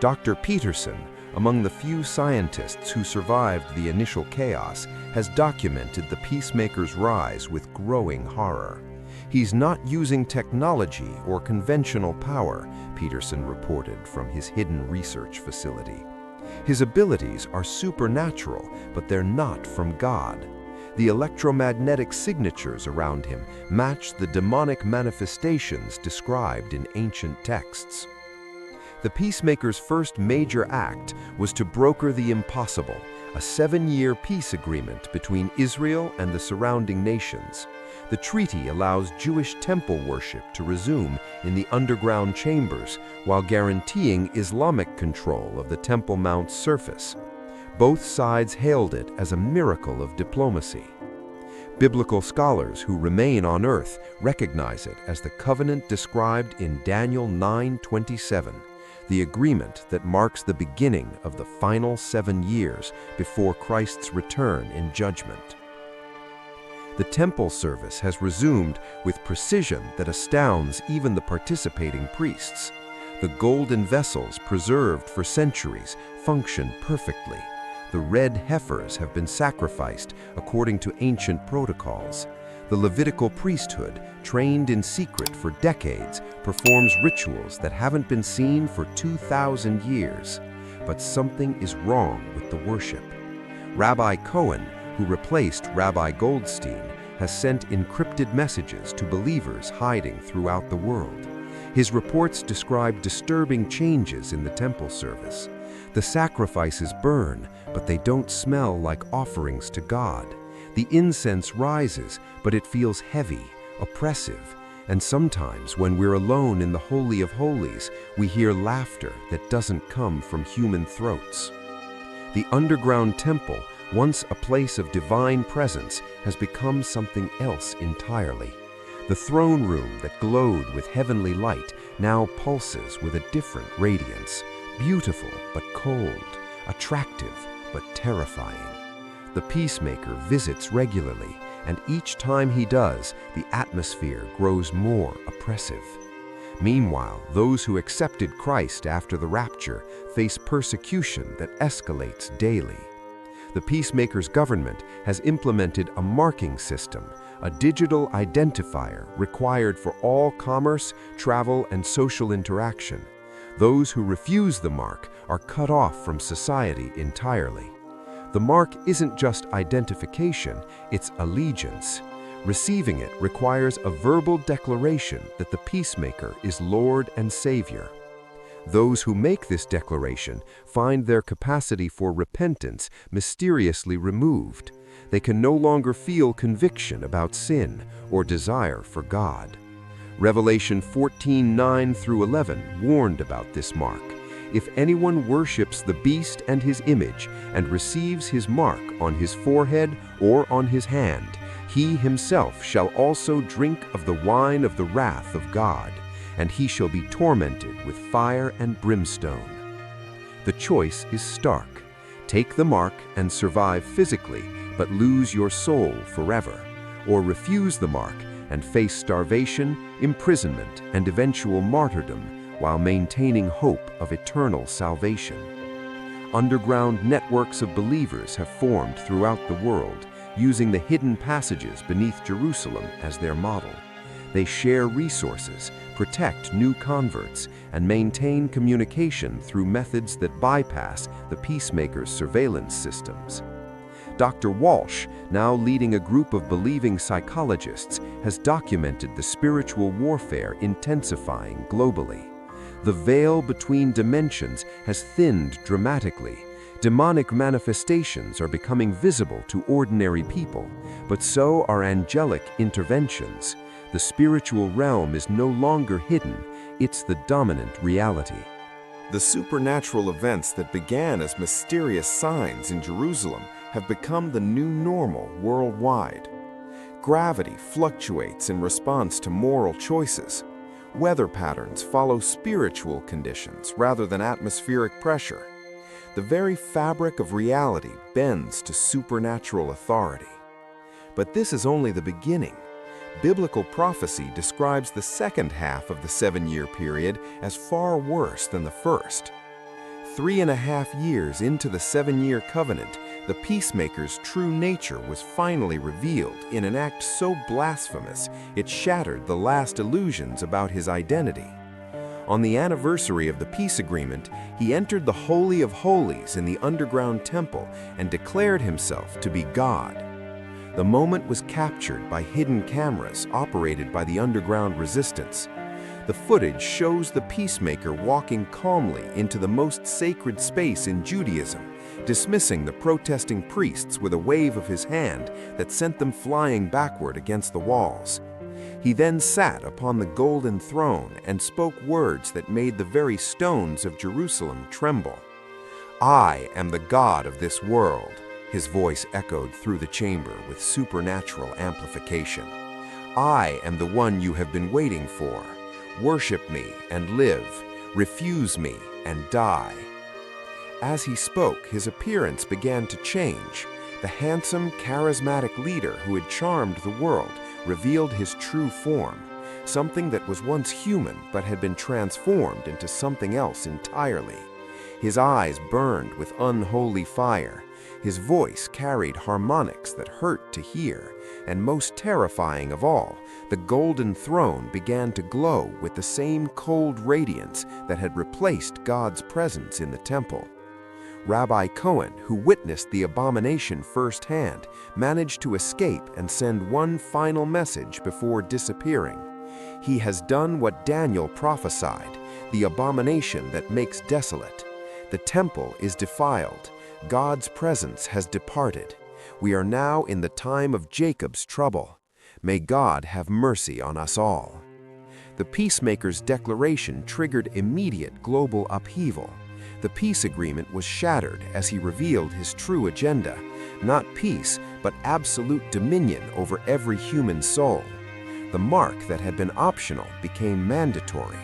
Dr. Peterson, among the few scientists who survived the initial chaos, has documented the peacemaker's rise with growing horror. He's not using technology or conventional power, Peterson reported from his hidden research facility. His abilities are supernatural, but they're not from God. The electromagnetic signatures around him match the demonic manifestations described in ancient texts. The peacemaker's first major act was to broker the impossible, a 7-year peace agreement between Israel and the surrounding nations. The treaty allows Jewish temple worship to resume in the underground chambers while guaranteeing Islamic control of the Temple Mount's surface. Both sides hailed it as a miracle of diplomacy. Biblical scholars who remain on earth recognize it as the covenant described in Daniel 9:27, the agreement that marks the beginning of the final 7 years before Christ's return in judgment. The temple service has resumed with precision that astounds even the participating priests. The golden vessels preserved for centuries function perfectly. The red heifers have been sacrificed according to ancient protocols. The Levitical priesthood, trained in secret for decades, performs rituals that haven't been seen for 2,000 years. But something is wrong with the worship. Rabbi Cohen, who replaced Rabbi Goldstein, has sent encrypted messages to believers hiding throughout the world. His reports describe disturbing changes in the temple service. The sacrifices burn, but they don't smell like offerings to God. The incense rises, but it feels heavy, oppressive, and sometimes when we're alone in the Holy of Holies, we hear laughter that doesn't come from human throats. The underground temple, once a place of divine presence, has become something else entirely. The throne room that glowed with heavenly light now pulses with a different radiance, beautiful but cold, attractive but terrifying. The peacemaker visits regularly, and each time he does, the atmosphere grows more oppressive. Meanwhile, those who accepted Christ after the rapture face persecution that escalates daily. The peacemaker's government has implemented a marking system, a digital identifier required for all commerce, travel, and social interaction. Those who refuse the mark are cut off from society entirely. The mark isn't just identification, it's allegiance. Receiving it requires a verbal declaration that the peacemaker is Lord and Savior. Those who make this declaration find their capacity for repentance mysteriously removed. They can no longer feel conviction about sin or desire for God. Revelation 14:9-11 warned about this mark. If anyone worships the beast and his image and receives his mark on his forehead or on his hand, he himself shall also drink of the wine of the wrath of God, and he shall be tormented with fire and brimstone. The choice is stark. Take the mark and survive physically, but lose your soul forever, or refuse the mark and face starvation, imprisonment, and eventual martyrdom while maintaining hope of eternal salvation. Underground networks of believers have formed throughout the world, using the hidden passages beneath Jerusalem as their model. They share resources, protect new converts, and maintain communication through methods that bypass the peacemaker's surveillance systems. Dr. Walsh, now leading a group of believing psychologists, has documented the spiritual warfare intensifying globally. The veil between dimensions has thinned dramatically. Demonic manifestations are becoming visible to ordinary people, but so are angelic interventions. The spiritual realm is no longer hidden, it's the dominant reality. The supernatural events that began as mysterious signs in Jerusalem have become the new normal worldwide. Gravity fluctuates in response to moral choices. Weather patterns follow spiritual conditions rather than atmospheric pressure. The very fabric of reality bends to supernatural authority. But this is only the beginning. Biblical prophecy describes the second half of the 7-year period as far worse than the first. 3.5 years into the 7-year covenant, the peacemaker's true nature was finally revealed in an act so blasphemous it shattered the last illusions about his identity. On the anniversary of the peace agreement, he entered the Holy of Holies in the underground temple and declared himself to be God. The moment was captured by hidden cameras operated by the underground resistance. The footage shows the peacemaker walking calmly into the most sacred space in Judaism, dismissing the protesting priests with a wave of his hand that sent them flying backward against the walls. He then sat upon the golden throne and spoke words that made the very stones of Jerusalem tremble. "I am the God of this world," his voice echoed through the chamber with supernatural amplification. "I am the one you have been waiting for. Worship me and live. Refuse me and die." As he spoke, his appearance began to change. The handsome, charismatic leader who had charmed the world revealed his true form, something that was once human but had been transformed into something else entirely. His eyes burned with unholy fire. His voice carried harmonics that hurt to hear, and most terrifying of all, the golden throne began to glow with the same cold radiance that had replaced God's presence in the temple. Rabbi Cohen, who witnessed the abomination firsthand, managed to escape and send one final message before disappearing. "He has done what Daniel prophesied, the abomination that makes desolate. The temple is defiled. God's presence has departed. We are now in the time of Jacob's trouble. May God have mercy on us all." The peacemaker's declaration triggered immediate global upheaval. The peace agreement was shattered as he revealed his true agenda, not peace, but absolute dominion over every human soul. The mark that had been optional became mandatory.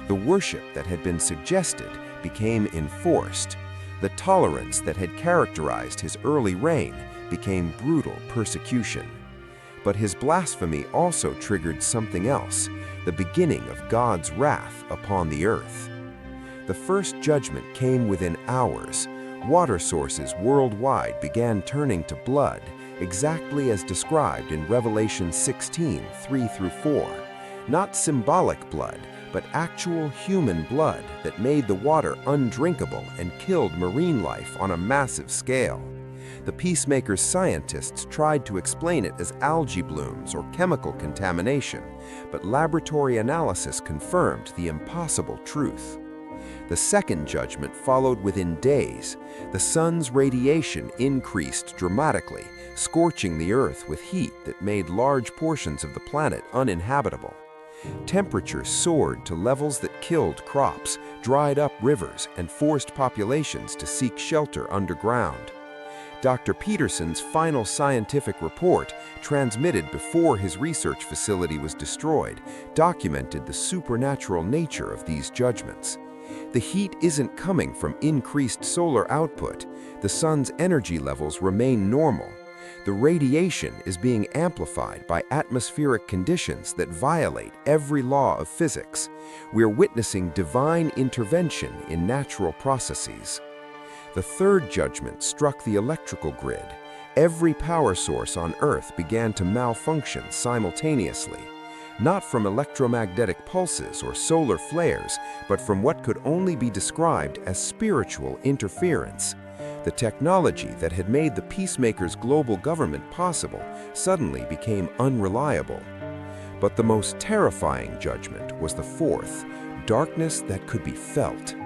The worship that had been suggested became enforced. The tolerance that had characterized his early reign became brutal persecution. But his blasphemy also triggered something else, the beginning of God's wrath upon the earth. The first judgment came within hours. Water sources worldwide began turning to blood, exactly as described in Revelation 16, 3-4. Not symbolic blood, but actual human blood that made the water undrinkable and killed marine life on a massive scale. The peacemaker's scientists tried to explain it as algae blooms or chemical contamination, but laboratory analysis confirmed the impossible truth. The second judgment followed within days. The sun's radiation increased dramatically, scorching the earth with heat that made large portions of the planet uninhabitable. Temperatures soared to levels that killed crops, dried up rivers, and forced populations to seek shelter underground. Dr. Peterson's final scientific report, transmitted before his research facility was destroyed, documented the supernatural nature of these judgments. The heat isn't coming from increased solar output. The sun's energy levels remain normal. The radiation is being amplified by atmospheric conditions that violate every law of physics. We're witnessing divine intervention in natural processes. The third judgment struck the electrical grid. Every power source on Earth began to malfunction simultaneously, not from electromagnetic pulses or solar flares, but from what could only be described as spiritual interference. The technology that had made the peacemakers' global government possible suddenly became unreliable. But the most terrifying judgment was the fourth, darkness that could be felt.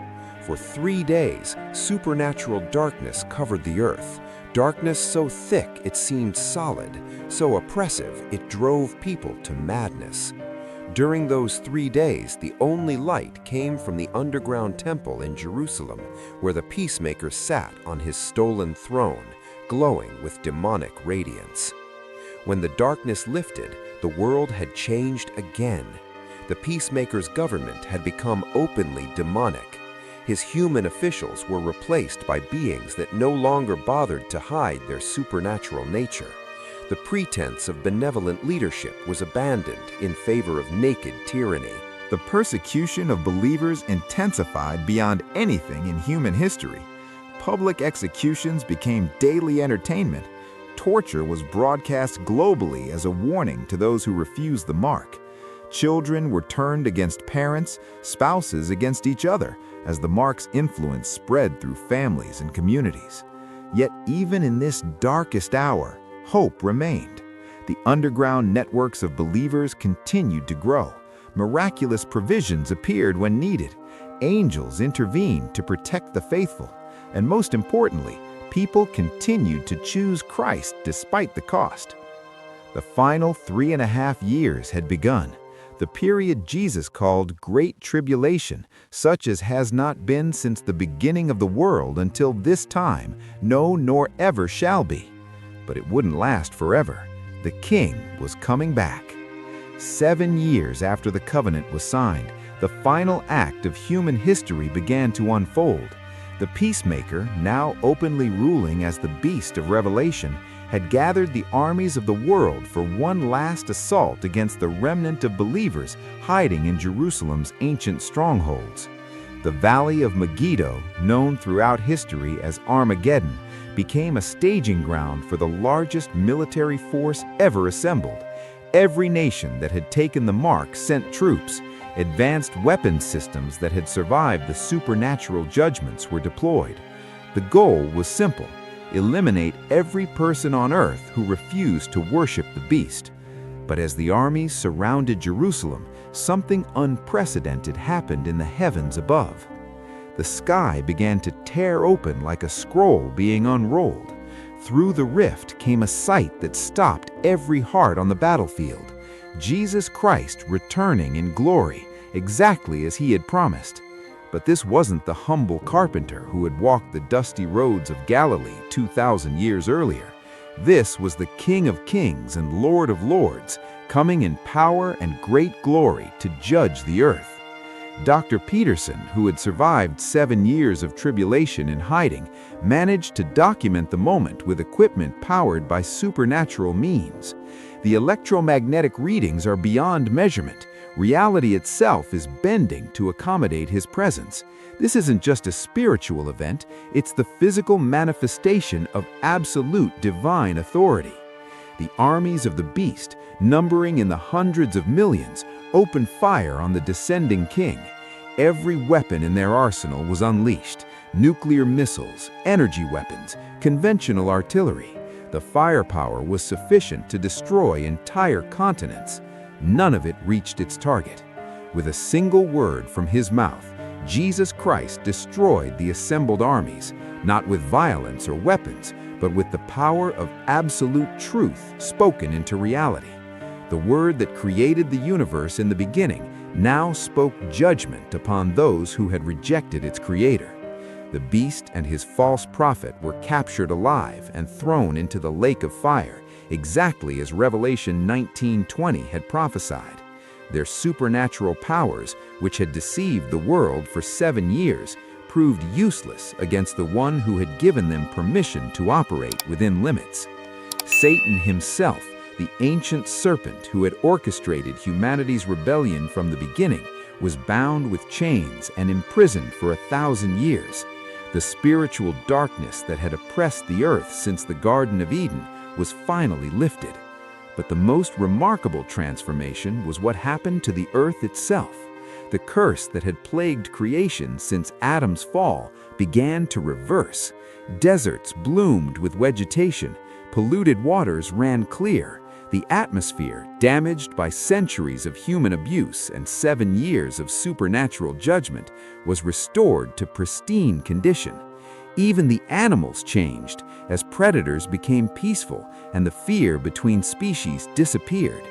For 3 days, supernatural darkness covered the earth, darkness so thick it seemed solid, so oppressive it drove people to madness. During those 3 days, the only light came from the underground temple in Jerusalem, where the peacemaker sat on his stolen throne, glowing with demonic radiance. When the darkness lifted, the world had changed again. The peacemaker's government had become openly demonic. His human officials were replaced by beings that no longer bothered to hide their supernatural nature. The pretense of benevolent leadership was abandoned in favor of naked tyranny. The persecution of believers intensified beyond anything in human history. Public executions became daily entertainment. Torture was broadcast globally as a warning to those who refused the mark. Children were turned against parents, spouses against each other, as the mark's influence spread through families and communities. Yet even in this darkest hour, hope remained. The underground networks of believers continued to grow. Miraculous provisions appeared when needed. Angels intervened to protect the faithful. And most importantly, people continued to choose Christ despite the cost. The final 3.5 years had begun. The period Jesus called Great Tribulation, such as has not been since the beginning of the world until this time, no, nor ever shall be. But it wouldn't last forever. The King was coming back. 7 years after the covenant was signed, the final act of human history began to unfold. The peacemaker, now openly ruling as the beast of Revelation, had gathered the armies of the world for one last assault against the remnant of believers hiding in Jerusalem's ancient strongholds. The Valley of Megiddo, known throughout history as Armageddon, became a staging ground for the largest military force ever assembled. Every nation that had taken the mark sent troops. Advanced weapons systems that had survived the supernatural judgments were deployed. The goal was simple: eliminate every person on earth who refused to worship the beast. But as the armies surrounded Jerusalem, something unprecedented happened in the heavens above. The sky began to tear open like a scroll being unrolled. Through the rift came a sight that stopped every heart on the battlefield: Jesus Christ returning in glory, exactly as he had promised. But this wasn't the humble carpenter who had walked the dusty roads of Galilee 2,000 years earlier. This was the King of Kings and Lord of Lords, coming in power and great glory to judge the earth. Dr. Peterson, who had survived 7 years of tribulation in hiding, managed to document the moment with equipment powered by supernatural means. The electromagnetic readings are beyond measurement. Reality itself is bending to accommodate his presence. This isn't just a spiritual event, it's the physical manifestation of absolute divine authority. The armies of the beast, numbering in the hundreds of millions, opened fire on the descending king. Every weapon in their arsenal was unleashed: nuclear missiles, energy weapons, conventional artillery. The firepower was sufficient to destroy entire continents. None of it reached its target. With a single word from his mouth, Jesus Christ destroyed the assembled armies, not with violence or weapons, but with the power of absolute truth spoken into reality. The word that created the universe in the beginning now spoke judgment upon those who had rejected its creator. The beast and his false prophet were captured alive and thrown into the lake of fire, exactly as Revelation 19:20 had prophesied. Their supernatural powers, which had deceived the world for 7 years, proved useless against the one who had given them permission to operate within limits. Satan himself, the ancient serpent who had orchestrated humanity's rebellion from the beginning, was bound with chains and imprisoned for 1,000 years. The spiritual darkness that had oppressed the earth since the Garden of Eden was finally lifted. But the most remarkable transformation was what happened to the earth itself. The curse that had plagued creation since Adam's fall began to reverse. Deserts bloomed with vegetation, polluted waters ran clear, the atmosphere, damaged by centuries of human abuse and 7 years of supernatural judgment, was restored to pristine condition. Even the animals changed as predators became peaceful and the fear between species disappeared.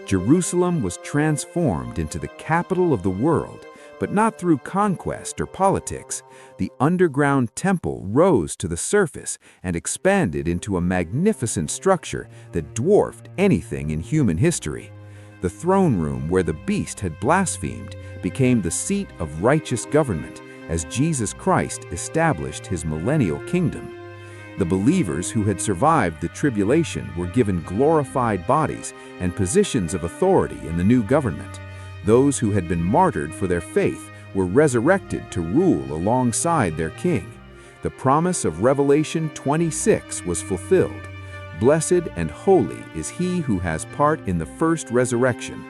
Jerusalem was transformed into the capital of the world, but not through conquest or politics. The underground temple rose to the surface and expanded into a magnificent structure that dwarfed anything in human history. The throne room where the beast had blasphemed became the seat of righteous government as Jesus Christ established his millennial kingdom. The believers who had survived the tribulation were given glorified bodies and positions of authority in the new government. Those who had been martyred for their faith were resurrected to rule alongside their king. The promise of Revelation 26 was fulfilled. Blessed and holy is he who has part in the first resurrection.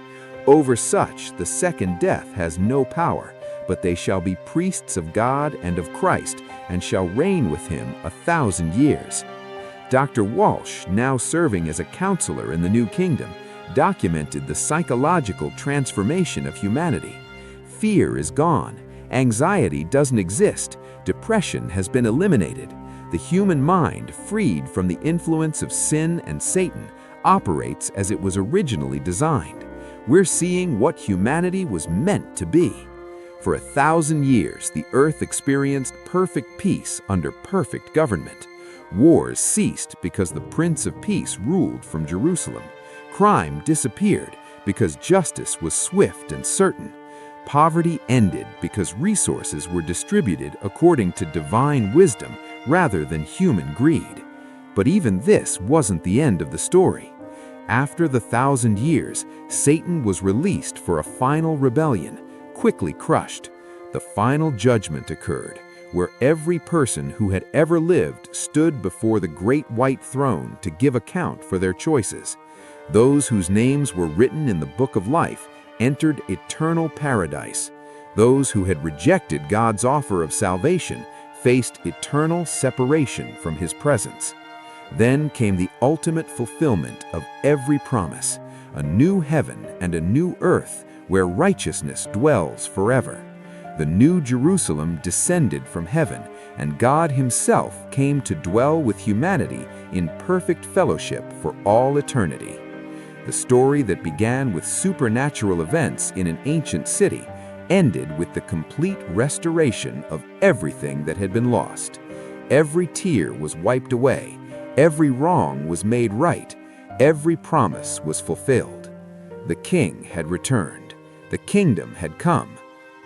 Over such the second death has no power, but they shall be priests of God and of Christ, and shall reign with him 1,000 years. Dr. Walsh, now serving as a counselor in the New Kingdom, documented the psychological transformation of humanity. Fear is gone, anxiety doesn't exist, depression has been eliminated. The human mind, freed from the influence of sin and Satan, operates as it was originally designed. We're seeing what humanity was meant to be. For 1,000 years, the earth experienced perfect peace under perfect government. Wars ceased because the Prince of Peace ruled from Jerusalem. Crime disappeared because justice was swift and certain. Poverty ended because resources were distributed according to divine wisdom rather than human greed. But even this wasn't the end of the story. After the 1,000 years, Satan was released for a final rebellion, quickly crushed. The final judgment occurred, where every person who had ever lived stood before the great white throne to give account for their choices. Those whose names were written in the book of life entered eternal paradise. Those who had rejected God's offer of salvation faced eternal separation from his presence. Then came the ultimate fulfillment of every promise, a new heaven and a new earth where righteousness dwells forever. The new Jerusalem descended from heaven, and God himself came to dwell with humanity in perfect fellowship for all eternity. The story that began with supernatural events in an ancient city ended with the complete restoration of everything that had been lost. Every tear was wiped away, every wrong was made right, every promise was fulfilled. The King had returned. The kingdom had come,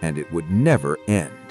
and it would never end.